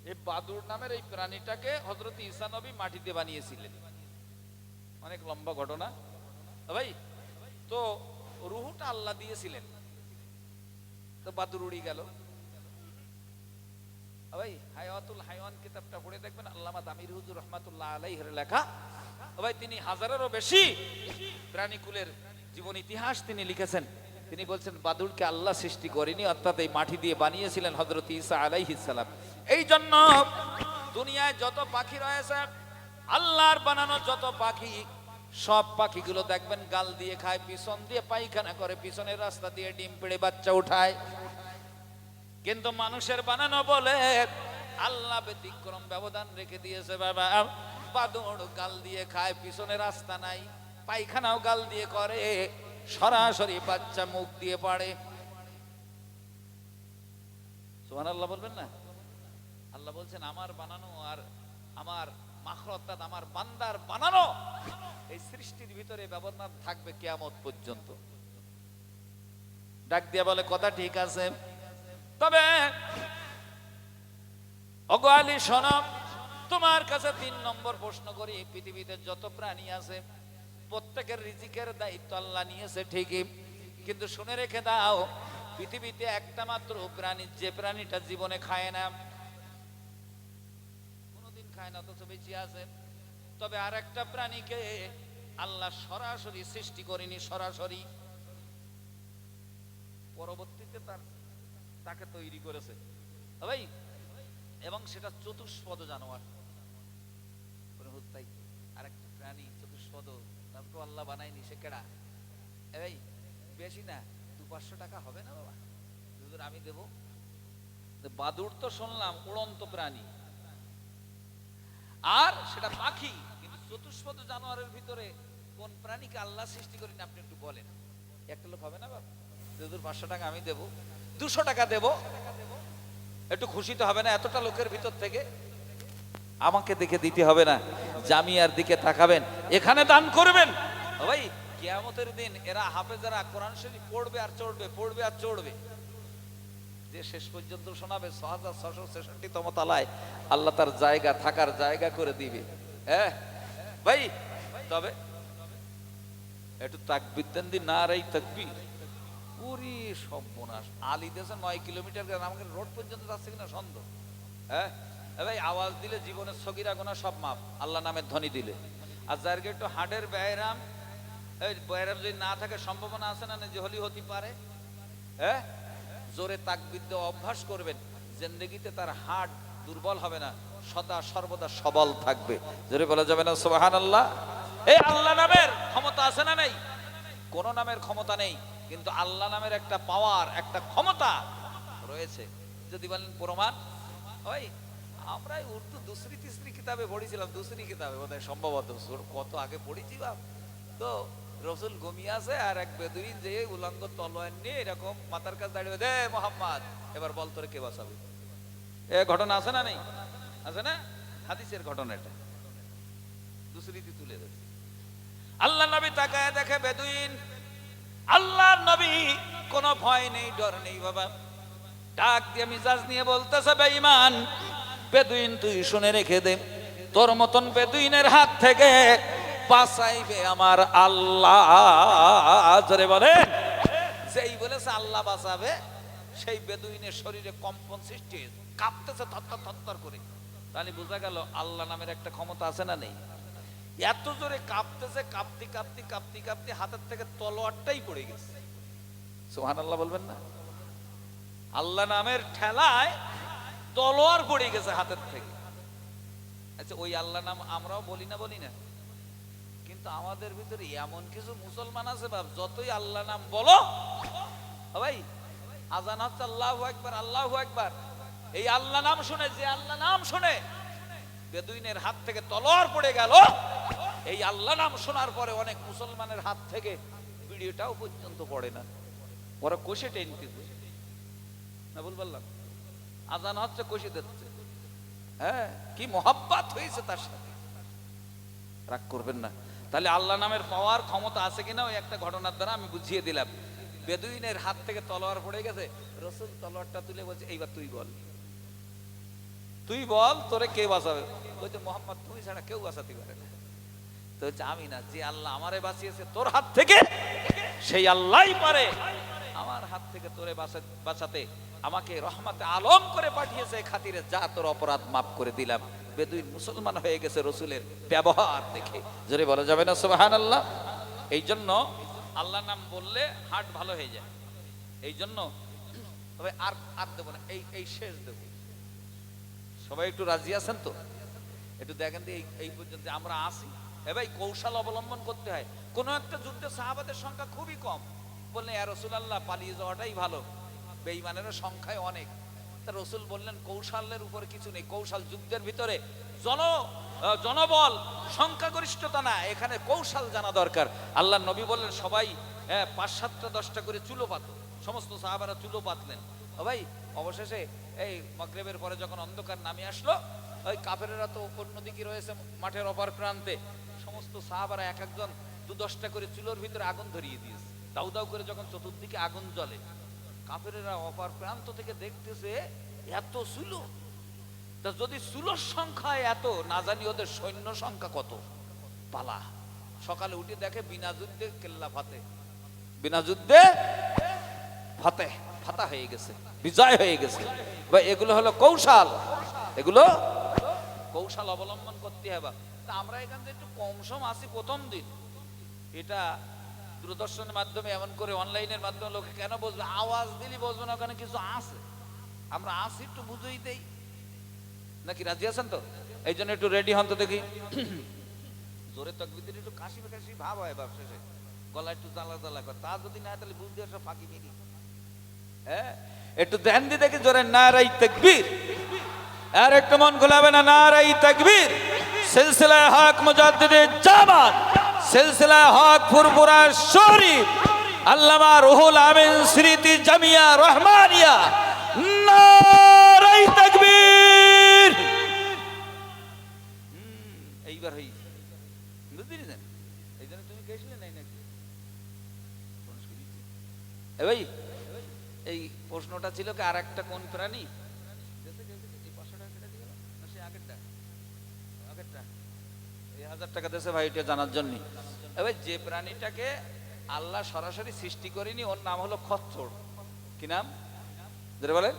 এই বাদুড় নামের এই প্রাণীটাকে হযরত ঈসা নবী মাটি দিয়ে বানিয়েছিলেন। অনেক লম্বা ঘটনা ভাই। তো রূহটা আল্লাহ দিয়েছিলেন, তো বাদুড় উড়ে গেল। ভাই হায়াতুল হায়াওয়ান কিতাবটা পড়ে দেখবেন, আল্লামা দামির হুজুর রাহমাতুল্লাহ আলাইহির লেখা। ভাই তিনি হাজারেরও বেশি প্রাণীকুলের জীবন ইতিহাস তিনি লিখেছেন। তিনি বলছেন বাদুড়কে আল্লাহ সৃষ্টি করেনি, অর্থাৎ এই মাটি দিয়ে বানিয়েছিলেন হযরত ঈসা আলাইহিস সালাম। এই জন্য দুনিয়ায় যত পাখি রয়েছে, আল্লাহর বানানো যত পাখি, সব পাখিগুলো দেখবেন গাল দিয়ে খায়, পিছন দিয়ে পায়খানা করে, পিছনের রাস্তা দিয়ে ডিম পেড়ে বাচ্চা উঠায়। কিন্তু মানুষের বানানো বলে আল্লাহ ব্যতিক্রম ব্যবধান রেখে দিয়েছে। বাবা বাদুড় গাল দিয়ে খায়, পিছনে রাস্তা নাই, পায়খানাও গাল দিয়ে করে, সরাসরি বাচ্চা মুখ দিয়ে পাড়ে। সুবহানাল্লাহ বলবেন না? আল্লাহ বলছেন আমার বানানো আর আমার মাখলুক অর্থাৎ আমার বান্দার বানানো এই সৃষ্টির ভিতরে ব্যবধান থাকবে কিয়ামত পর্যন্ত। ডাক দিয়ে বলে কথা ঠিক আছে, তবে ওগো আলী শোনো, তোমার কাছে 3 নম্বর প্রশ্ন করি। এই পৃথিবীতে যত প্রাণী আছে প্রত্যেকের রিজিকের দায়িত্ব আল্লাহ নিয়েছে ঠিকই, কিন্তু শুনে রেখে দাও পৃথিবীতে একটা মাত্র প্রাণী, যে প্রাণীটা জীবনে খায় না, কোনোদিন খায় না, অথচ বেঁচে আছে। তবে আর একটা প্রাণীকে আল্লাহ সরাসরি সৃষ্টি করেনি, সরাসরি পরবর্তীতে তাকে তৈরি করেছে ভাই, এবং সেটা চতুষ্পদ জানোয়ার। তাই আর একটা প্রাণী চতুষ্পদ, তাকে আল্লাহ বানায়নি, সে কেডা? এই বেশি না 200-500 টাকা হবে না বাবা, হুজুর আমি দেব। বাদুড় তো শুনলাম উড়ন্ত প্রাণী, আর সেটা পাখি, কিন্তু চতুষ্পদ জানোয়ারের ভিতরে কোন প্রাণীকে আল্লাহ সৃষ্টি করেন আপনি একটু বলেন। একটা লোক হবে না বাবা, হুজুর 500 টাকা আমি দেব, 200 টাকা দেব, একটু খুশি তো হবে না এতটা লোকের ভিতর থেকে? আমাকে দেখে দিতে হবে না, জামিয়ার দিকে তাকাবেন, এখানে দান করবেন। ও ভাই, কিয়ামতের দিন এরা হাফেজরা কোরআন শরীফ পড়বে আর চড়বে, পড়বে আর চড়বে, যে শেষ পর্যন্ত শোনাবে 6666তম তলায় আল্লাহ তার জায়গা, থাকার জায়গা করে দিবে। হ্যাঁ ভাই, তবে একটু তাকবীর দেন দি, নারাই তাকবীর। পুরি সর্বনাশ, আলী দেশে 9 কিলোমিটার আমাকে রোড পর্যন্ত যাচ্ছে কিনা সন্দেহ। হ্যাঁ ভাই, আওয়াজ দিলে জীবনের সগীরা গুনাহ সব মাপ, আল্লাহ নামের ধ্বনি দিলে। আর যার একটু হার্টের ব্যায়াম, এই ব্যায়াম যদি না থাকে সম্ভাবনা আছে না যে হলি হতে পারে। হ্যাঁ, জোরে তাকবীর দেওয়া অভ্যাস করবেন, জিন্দেগিতে তার হার্ট দুর্বল হবে না, সদা সর্বদা সবল থাকবে। জোরে বলা যাবে না সুবহানাল্লাহ? এই আল্লাহ নামের ক্ষমতা আছে না নেই? কোন নামের ক্ষমতা নেই, কিন্তু আল্লাহ নামের একটা পাওয়ার, একটা ক্ষমতা রয়েছে। যদি বলেন প্রমাণ, ওই আমরা উর্দু দুসরি তিসরি কিতাবে পড়েছিলাম, দুসরি কিতাবে বোধহয় সম্ভবত, কত আগে পড়েছি বাপ। তো রসুল ঘুমিয়ে আছে আর এক বেদুইন যে উলঙ্গ তলোয়ার নিয়ে এরকম মাথার কাছে দাঁড়িয়ে, দে মোহাম্মদ এবার বল তোরে কে বাঁচাবে। এ ঘটনা আছে না নেই? আছে না? হাদিসের ঘটনা এটা, দুসরিতে তুলে ধরে। আল্লাহ নবী তাকায় দেখে বেদুইন, আল্লাহর নবী কোনো ভয় নেই, ডর নেই বাবা। ডাক দিয়ে মিজাজ নিয়ে বলতেছে, বেঈমান বেদুইন তুই শুনে রেখে দে, তোর মতন বেদুইনের হাত থেকে বাঁচাইবে আমার আল্লাহ। জোরে বলেন। যেই বলেছে আল্লাহ বাঁচাবে, সেই বেদুইনের শরীরে কম্পন সৃষ্টি হয়েছে, কাঁপতেছে থরথর থরথর করে। তাহলে বোঝা গেল আল্লাহ নামের একটা ক্ষমতা আছে না নেই? এত জোরে কাঁপতেছে, কাঁপতে কাঁপতে কাঁপতে কাঁপতে হাতের থেকে তলোয়ারটাই পড়ে গেছে। সুবহানাল্লাহ বলবেন না? আল্লাহ নামের ঠেলায় তলোয়ার পড়ে গেছে হাতের থেকে। আচ্ছা, ওই আল্লাহ নাম আমরাও বলি না, বলি না? কিন্তু আমাদের ভিতরে এমন কিছু মুসলমান আছে বাপ, যতই আল্লাহ নাম বলো, ভাই আজান হচ্ছে আল্লাহু আকবার, আল্লাহু আকবার, এই আল্লাহ নাম শুনে, যে আল্লাহ নাম শুনে বেদুইনের হাত থেকে তলোয়ার পড়ে গেল, এই আল্লাহ নাম শোনার পরে অনেক মুসলমানের হাত থেকে ভিডিওটাও পর্যন্ত পড়ে না, ওরা কষে টেনতেছে না। ভুল বললাম? আজান হচ্ছে, কষে দিচ্ছে। হ্যাঁ, কি মহাব্বত হয়েছে তার সাথে। রাগ করবেন না। তাহলে আল্লাহ নামের পাওয়ার ক্ষমতা আছে কিনা ওই একটা ঘটনার দ্বারা আমি বুঝিয়ে দিলাম। বেদুইনের হাত থেকে তলোয়ার পড়ে গেছে, রাসূল তলোয়ারটা তুলে বলছে, এইবার তুই বল, তুই বল তোরে কে বাঁচাবে। বলছে, মোহাম্মদ তুই ছাড়া কেউ বাঁচাতে পারে না। তো হচ্ছে, আমি না, যে আল্লাহ আমারে বাঁচিয়েছে তোর হাত থেকে, সেই আল্লাহই পারে আমার হাত থেকে তোরে বাঁচাতে। আমাকে রহমতে আলম করে পাঠিয়েছে, খাতিরে যা তোর অপরাধ মাফ করে দিলাম। বেদুইন মুসলমান হয়ে গেছে রসুলের ব্যবহার দেখে। জোরে বলা যাবে না সুবহানাল্লাহ? এই জন্য আল্লাহ নাম বললে হার্ট ভালো হয়ে যায়। এই জন্য তবে আর দেবো না, এই শেষ দেব। সবাই একটু রাজি আছেন তো? একটু দেখেন তো, এই পর্যন্ত আমরা আসি। ভাই, কৌশল অবলম্বন করতে হয়। কোন একটা যুদ্ধে সাহাবাদের সংখ্যা খুবই কম, বললেন ইয়া রাসূলুল্লাহ পালিয়ে যাওয়াটাই ভালো, বেঈমানের সংখ্যায় অনেক। তা রসুল বললেন কৌশলের উপর কিছু নেই, কৌশল যুদ্ধের ভিতরে জনবল সংখ্যাগরিষ্ঠতা না, এখানে কৌশল জানা দরকার। আল্লাহ নবী বললেন সবাই 5-7টা 10টা করে চুলো পাতো, সমস্ত সাহাবারা চুলো পাতলেন। ভাই, অবশেষে এই মাগরিবের পরে যখন অন্ধকার নামে আসলো, ওই কাফেরেরা তো অন্যদিকে রয়েছে মাঠের অপর প্রান্তে, সমস্ত সাহাবারা এক একজন 2-10টা করে চুলোর ভিতরে আগুন ধরিয়ে দিয়েছে। দাউ দাউ করে যখন চতুর্দিকে আগুন জ্বলে, কাফেরেরা অপর প্রান্ত থেকে দেখতেছে এত চুলো। তা যদি চুলোর সংখ্যা এত, না জানি ওদের সৈন্য সংখ্যা কত। পালা সকালে উঠে দেখে বিনা যুদ্ধে কেল্লা ফাতে, বিনা যুদ্ধে ফাতা হয়ে গেছে, বিজয় হয়ে গেছে। বা এগুলো হলো কৌশল, এগুলো কৌশল অবলম্বন করতে হবে। তা আমরা এখান থেকে একটু কম সম আসি প্রথম দিন, এটা দূরদর্শনের মাধ্যমে এমন করে অনলাইনের মাধ্যমে লোকে কেন বুঝবে? আওয়াজ দিলি বুঝবে না ওখানে কিছু আছে। আমরা আসি একটু বুঝেই দেই নাকি? রাজি আছেন তো? এই জন্য একটু রেডি হন তো দেখি। জোরে তাকবীর দিলে একটু কাশি কাশি ভাব হয়, ভাব শেষে গলা একটু জ্বালা জ্বালা করে, তা যদি না তাহলে বুঝতে সব ফাঁকি মিলি। হ্যাঁ, একটু ধ্যান দিয়ে দেখি জোরে নারাই তাকবীর। আর একটু মন খোলাবে না, নারাই তাকবীর। সিলসিলায়ে হক মুজাদ্দিদে জামান, সিলসিলায়ে হক ফুরফুরা শরীফ, আল্লামা রুহুল আমিন স্মৃতি জামিয়া রহমানিয়া, নারাই নারায়ে তাকবীর। এইবার হয়েছে, বুঝলি না? এই জন্য তুমি গেছিলে নাই নাকি? ভাই এই প্রশ্নটা ছিল কি আর একটা কোন প্রাণী এই 1000 টাকা দেশে ভাই এটা জানার জন্য। এবার যে প্রাণীটাকে আল্লাহ সরাসরি সৃষ্টি করেনি ওর নাম হলো খচ্চর। কি নাম বলে?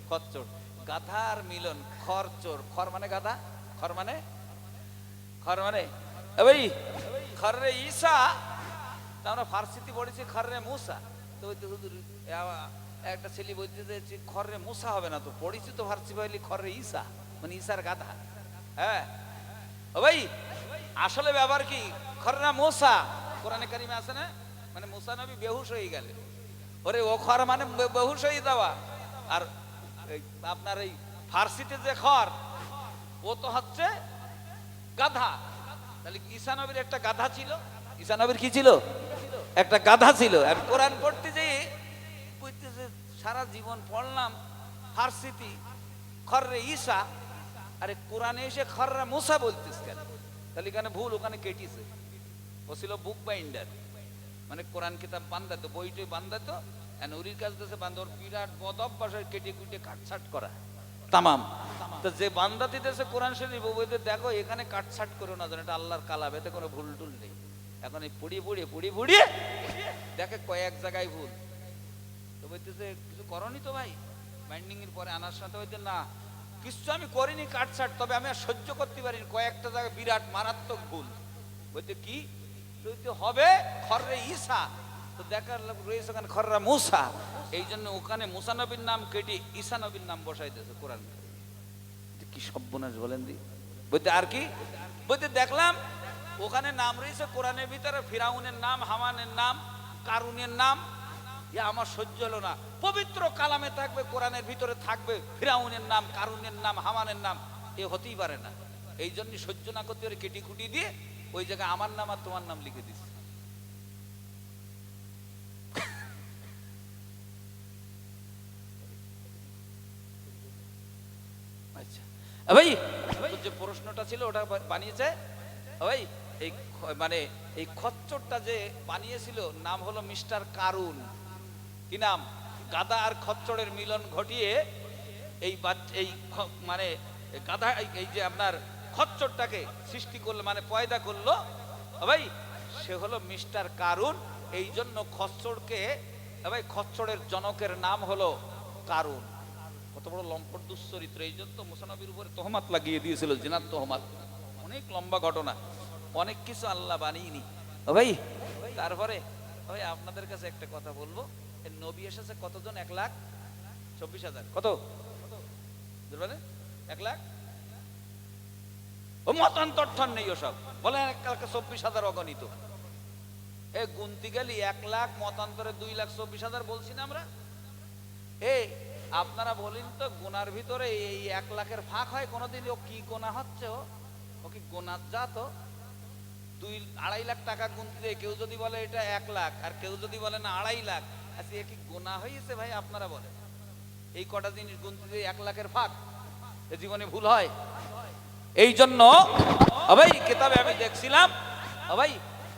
খচ্চর। গাধা আর মিলন, খরচোর। খর মানে গাধা, খর মানে ভাই খররে ঈসা, তা আমরা ফার্সিতে পড়েছি খররে মুসা। তো ওই তো হুজুর একটা ছেলে বলতে যে খররে মুসা হবে না, তো পড়েছি তো ফার্সি বলি খররে ঈসা, মানে ঈসার গাধা। হ্যাঁ ও ভাই আসলে ব্যাপার কি, খররা মুসা কোরআনে কারিমে আছে না, মানে মুসা নবী বেহুশ হয়ে গেলেন। ওরে ও খর মানে বেহুশ হয়ে যাওয়া। আর আপনার এই ফার্সিতে যে খর ও তো হচ্ছে গাধা। তাহলে ঈসা নবীর একটা গাধা ছিল। ঈসা নবীর কি ছিল? একটা গাধা ছিল। আর কোরআন পড়তে যেয়ে বুঝতেছে সারা জীবন পড়লাম ফার্সিতে খররে ঈসা, আরে কোরআনে এসে খররা মুসা বলতিস কেন? তাহলে এখানে ভুল, ওখানে কেটিছে। ও ছিল বুক বাইন্ডার, মানে কোরআন কিতাব বান্ধাতো, বইটই বান্ধাতো। উরির কাছ থেকে বান্ধা, ওর বিরাট বদ অভ্যাসের কেটে কুটে কাটছাট করা তামাম। তো যে বান্দা দিতেছে কোরআন শরীফ বইতে, দেখো এখানে কাটছাট করো না, যেন এটা আল্লাহর কালাম, এতে কোনো ভুল টুল নেই। এখন এই পুড়িয়ে দেখে কয়েক জায়গায় ভুল। তো বলতেছে কিছু করনি তো ভাই বাইন্ডিং এর পরে আনার সাথে? বলতে না কিছু আমি করিনি কাটছাট, তবে আমি আর সহ্য করতে পারিনি কয়েকটা জায়গায় বিরাট মারাত্মক ভুল। বলতে কি হবে? খররে ঈসা, তো দেখার রয়েছে ওখানে খররা মুসা। এই জন্য ওখানে মুসা নবীর নাম কেটে ঈসা নবীর নাম বসাই দিয়েছে কোরআন। কি সর্বনাশ বলেন দি। বলতে আর কি বলতে দেখলাম ওখানে নাম রয়েছে কোরআনের ভিতরে ফিরাউনের নাম, হামানের নাম, কারুনের নাম। আমার সহ্য হলো না। পবিত্র কালামে থাকবে, কোরআনের ভিতরে থাকবে ফিরাউনের নাম, কারুনের নাম, হামানের নাম, এ হতেই পারে না। এই জন্য সহ্য না করতে পারে কেটে খুঁটি দিয়ে ওই জায়গায় আমার নাম আর তোমার নাম লিখে দিচ্ছে। আচ্ছা ভাই যে প্রশ্নটা ছিল ওটা বানিয়েছে ভাই এই মানে এই খচ্চরটা যে বানিয়েছিল নাম হলো মিস্টার কারুন। কি নাম? গাধা আর খচ্চরের মিলন ঘটিয়ে এই মানে গাধা এই যে আপনার খচ্চরটাকে সৃষ্টি করলো, মানে পয়দা করলো ভাই, সে হলো মিস্টার কারুন। এই জন্য খচ্চরকে ভাই খচ্চরের জনকের নাম হলো কারুন। কত বড় লম্পট দুশ্চরিত্র। এই জন্য মুসা নবীর উপরে তহমাত লাগিয়ে দিয়েছিল, জিনাত তহমাত। অনেক লম্বা ঘটনা, অনেক কিছু আল্লাহ বানিয়েনি ভাই। তারপরে ভাই আপনাদের কাছে একটা কথা বলবো, নবী এসেছে কতজন? 1,24,000। কত? 1,00,000। ও মতান্তর নেই ওসব, বলে 1,24,000 অগণিত। এ গুনতি গেলি 1,00,000 মতান্তরে 2,24,000 বলছি না আমরা। আপনারা বলেন তো গোনার ভিতরে এই 1,00,000-এর ফাঁক হয় কোনোদিন? ও কি গোনা হচ্ছে? ও কি গোনার জাত? 2-2.5 লাখ টাকা গুনতে দেয়, কেউ যদি বলে এটা 1,00,000 আর কেউ যদি বলে না 2.5 লাখ, আচ্ছা এ কি গোনা হয়েছে ভাই? আপনারা বলেন এই কটা জিনিস গুনতে দিয়ে 1,00,000-এর ফাঁক, এ জীবনে ভুল হয়? এই জন্য ভাই কিতাবে আমি দেখছিলাম ভাই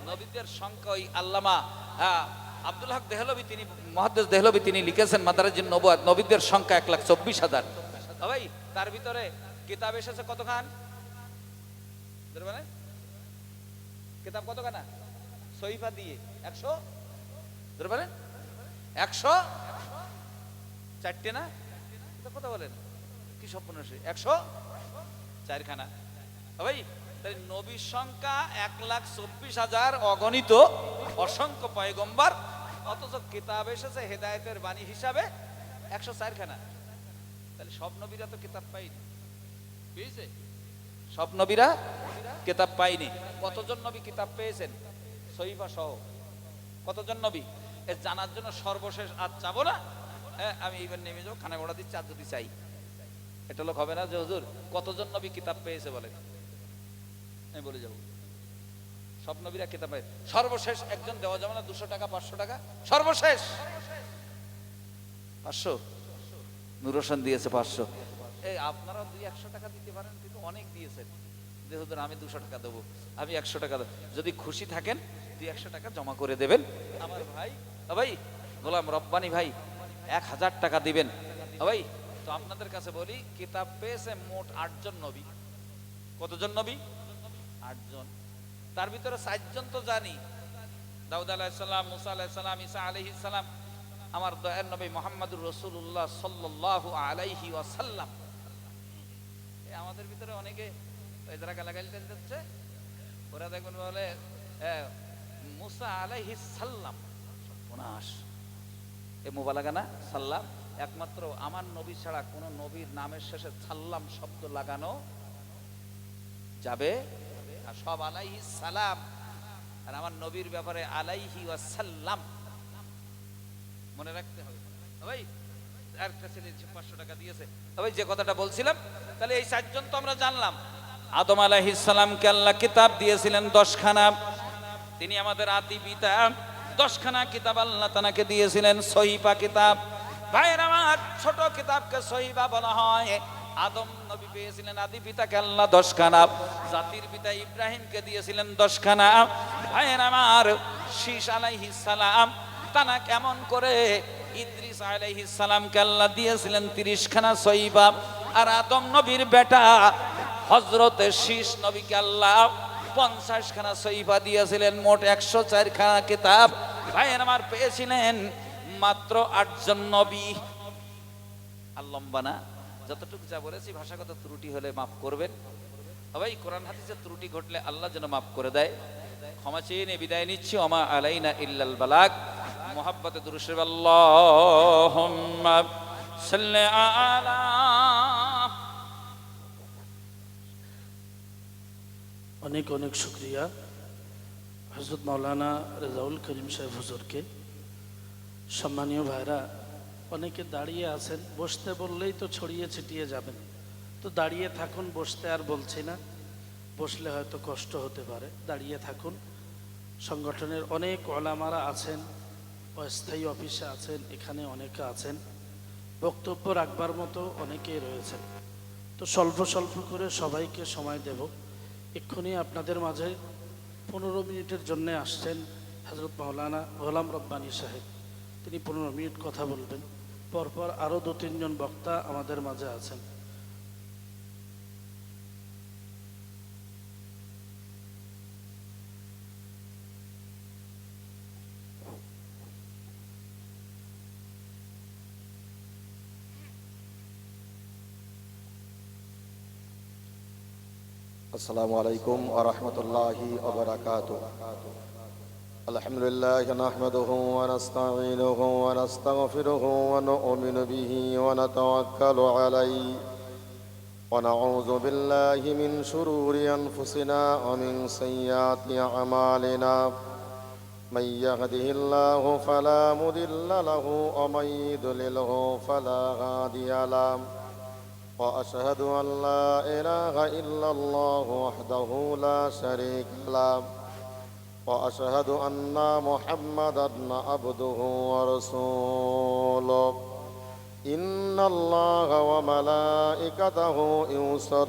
নবীদের সংখ্যা, ওই আল্লামা আব্দুল হক দেহলভী, তিনি মুহাদ্দিস দেহলভী, তিনি লিখেছেন মাদারিজুন নবুওয়াত, নবীদের সংখ্যা 1,24,000 ভাই। তার ভিতরে কিতাব এসেছে কতখান? কিতাব কতখানা? সহিফা দিয়ে 100 104টে না? কথা বলেন কি স্বপ্ন? 104 খানা ভাই। তাহলে নবীর সংখ্যা 1,24,000 অগণিত, অসংখ্য পয়গম্বর, অথচ কিতাব এসেছে হেদায়েতের বাণী হিসাবে 104 খানা। তাহলে সব নবীরা তো কিতাব পায়নি, বুঝেছে? সব নবীরা কিতাব পায়নি। কতজন নবী কিতাব পেয়েছেন সহিফা সহ? কতজন নবী? এ জানার জন্য সর্বশেষ আজ চাবো না, আমি এইবার নেমে যাবো, খানা ঘোড়া দিচ্ছি, আর যদি চাই এটা লোক হবে না যে হুজুর কতজন নবী কিতাব পেয়েছে বলে, আমি বলে যাবো। সব নবীরা কিতাব পায়। সর্বশেষ একজন দেওয়া যাবে না 200 টাকা 500 টাকা? সর্বশেষ 500 নূর হোসেন দিয়েছে 500। এই আপনারা 200-100 টাকা দিতে পারেন, কিন্তু অনেক দিয়েছেন। যে হুজুর আমি 200 টাকা দেবো, আমি 100 টাকা দেবো। যদি খুশি থাকেন 200 টাকা জমা করে দেবেন। আমার ভাই ভাই গোলাম রব্বানি ভাই 1000 টাকা দিবেন। ভাই তো আপনাদের কাছে বলি, কিতাব পেয়েছে মোট 8 জন নবী। কতজন নবী? 8 জন। তার ভিতরে 4 জন তো জানি, দাউদ আলাইহিস সালাম, মুসা আলাইহিস সালাম, ঈসা আলাইহিস সালাম। আমার দয়ার নবী মুহাম্মদুর রাসূলুল্লাহ সাল্লাল্লাহু আলাইহি ওয়াসাল্লাম। আমাদের ভিতরে অনেকে ওই যারা গালাগালি দিচ্ছে, ওরা দেখবেন বলে মুসা আলাইহিস সালাম। সর্বনাশ, এ মুবালাগা না সাল্লাম। একমাত্র আমার নবী ছাড়া কোন নবীর নামের শেষে সাল্লাম শব্দ লাগানো যাবে, আর সব আলাইহিস সালাম। আর আমার নবীর ব্যাপারে আলাইহি ওয়াসাল্লাম মনে রাখতে হবে। ভাই আর কাছে 500 টাকা দিয়েছে। ভাই যে কথাটা বলছিলাম, তাহলে এই 4 জন তো আমরা জানলাম। আদম আলাইহিস সালামকে আল্লাহ কিতাব দিয়েছিলেন 10 খানা। তিনি আমাদের আদি পিতা। 10 খানা কিতাব আল্লাহ তাআলাকে দিয়েছিলেন, সহিফা কিতাব। ভাইয়ের আমার, ছোট কিতাবকে সহিফা বলা হয়। আদম নবী পেয়েছিলেন আদি পিতাকে আল্লাহ 10 খানা। জাতির পিতা ইব্রাহিমকে দিয়েছিলেন 10 খানা। ভাইয়ের আমার, শীশ আলাইহিস সালাম তানা কেমন করে ইদ্রিস আলাইহিস সালামকে আল্লাহ দিয়েছিলেন 30 খানা সহিফা। আর আদম নবীর বেটা হযরতে শীশ নবীকে আল্লাহ 50 খানা সহিফা দিয়েছিলেন। মোট 104 খানা কিতাব ভাইয়ের আমার পেয়েছিলেন মাত্র 8 জন নবী। আর লম্বা না, যতটুকু যা বলেছি ভাষাগত ত্রুটি হলে মাফ করবেন। ভাই কোরআন হাদিসের ত্রুটি ঘটলে আল্লাহ যেন মাফ করে দেয়। ক্ষমা চেয়ে নিয়ে বিদায় নিচ্ছি। ওমা আলাইনা ইল্লাল বালাগ। মুহাব্বতে দুরূদ শরীফ আল্লাহুম্মা সাল্লি আলা। অনেক অনেক শুকরিয়া হযরত মাওলানা রেজাউল করিম সাহেব হুজুরকে। সম্মানীয় ভাইরা, অনেকে দাঁড়িয়ে আছেন, বসতে বললেই তো ছড়িয়ে ছিটিয়ে যাবেন। তো দাঁড়িয়ে থাকুন, বসতে আর বলছি না। বসলে হয়তো কষ্ট হতে পারে, দাঁড়িয়ে থাকুন। সংগঠনের অনেক ওলামারা আছেন, অস্থায়ী অফিসে আছেন, এখানে অনেকে আছেন, বক্তব্য রাখবার মতো অনেকেই রয়েছেন। তো স্বল্প স্বল্প করে সবাইকে সময় দেব। এক্ষুনি আপনাদের মাঝে 15 মিনিটের জন্য আসছেন হযরত মাওলানা গোলাম রব্বানী সাহেব। তিনি 15 মিনিট কথা বলবেন। পরপর আরও 2-3 জন বক্তা আমাদের মাঝে আছেন। السلام عليكم ورحمة الله وبركاته. الحمد لله نحمده ونستعينه ونستغفره ونؤمن به ونتوكل عليه ونعوذ بالله من شرور أنفسنا ومن سيئات أعمالنا. من يهده الله فلا مضل له ومن يضلله فلا هادي له. وأشهد أن لا إله إلا الله وحده لا شريك له. وأشهد أن محمدًا عبده ورسوله. إن الله وملائكته يصلون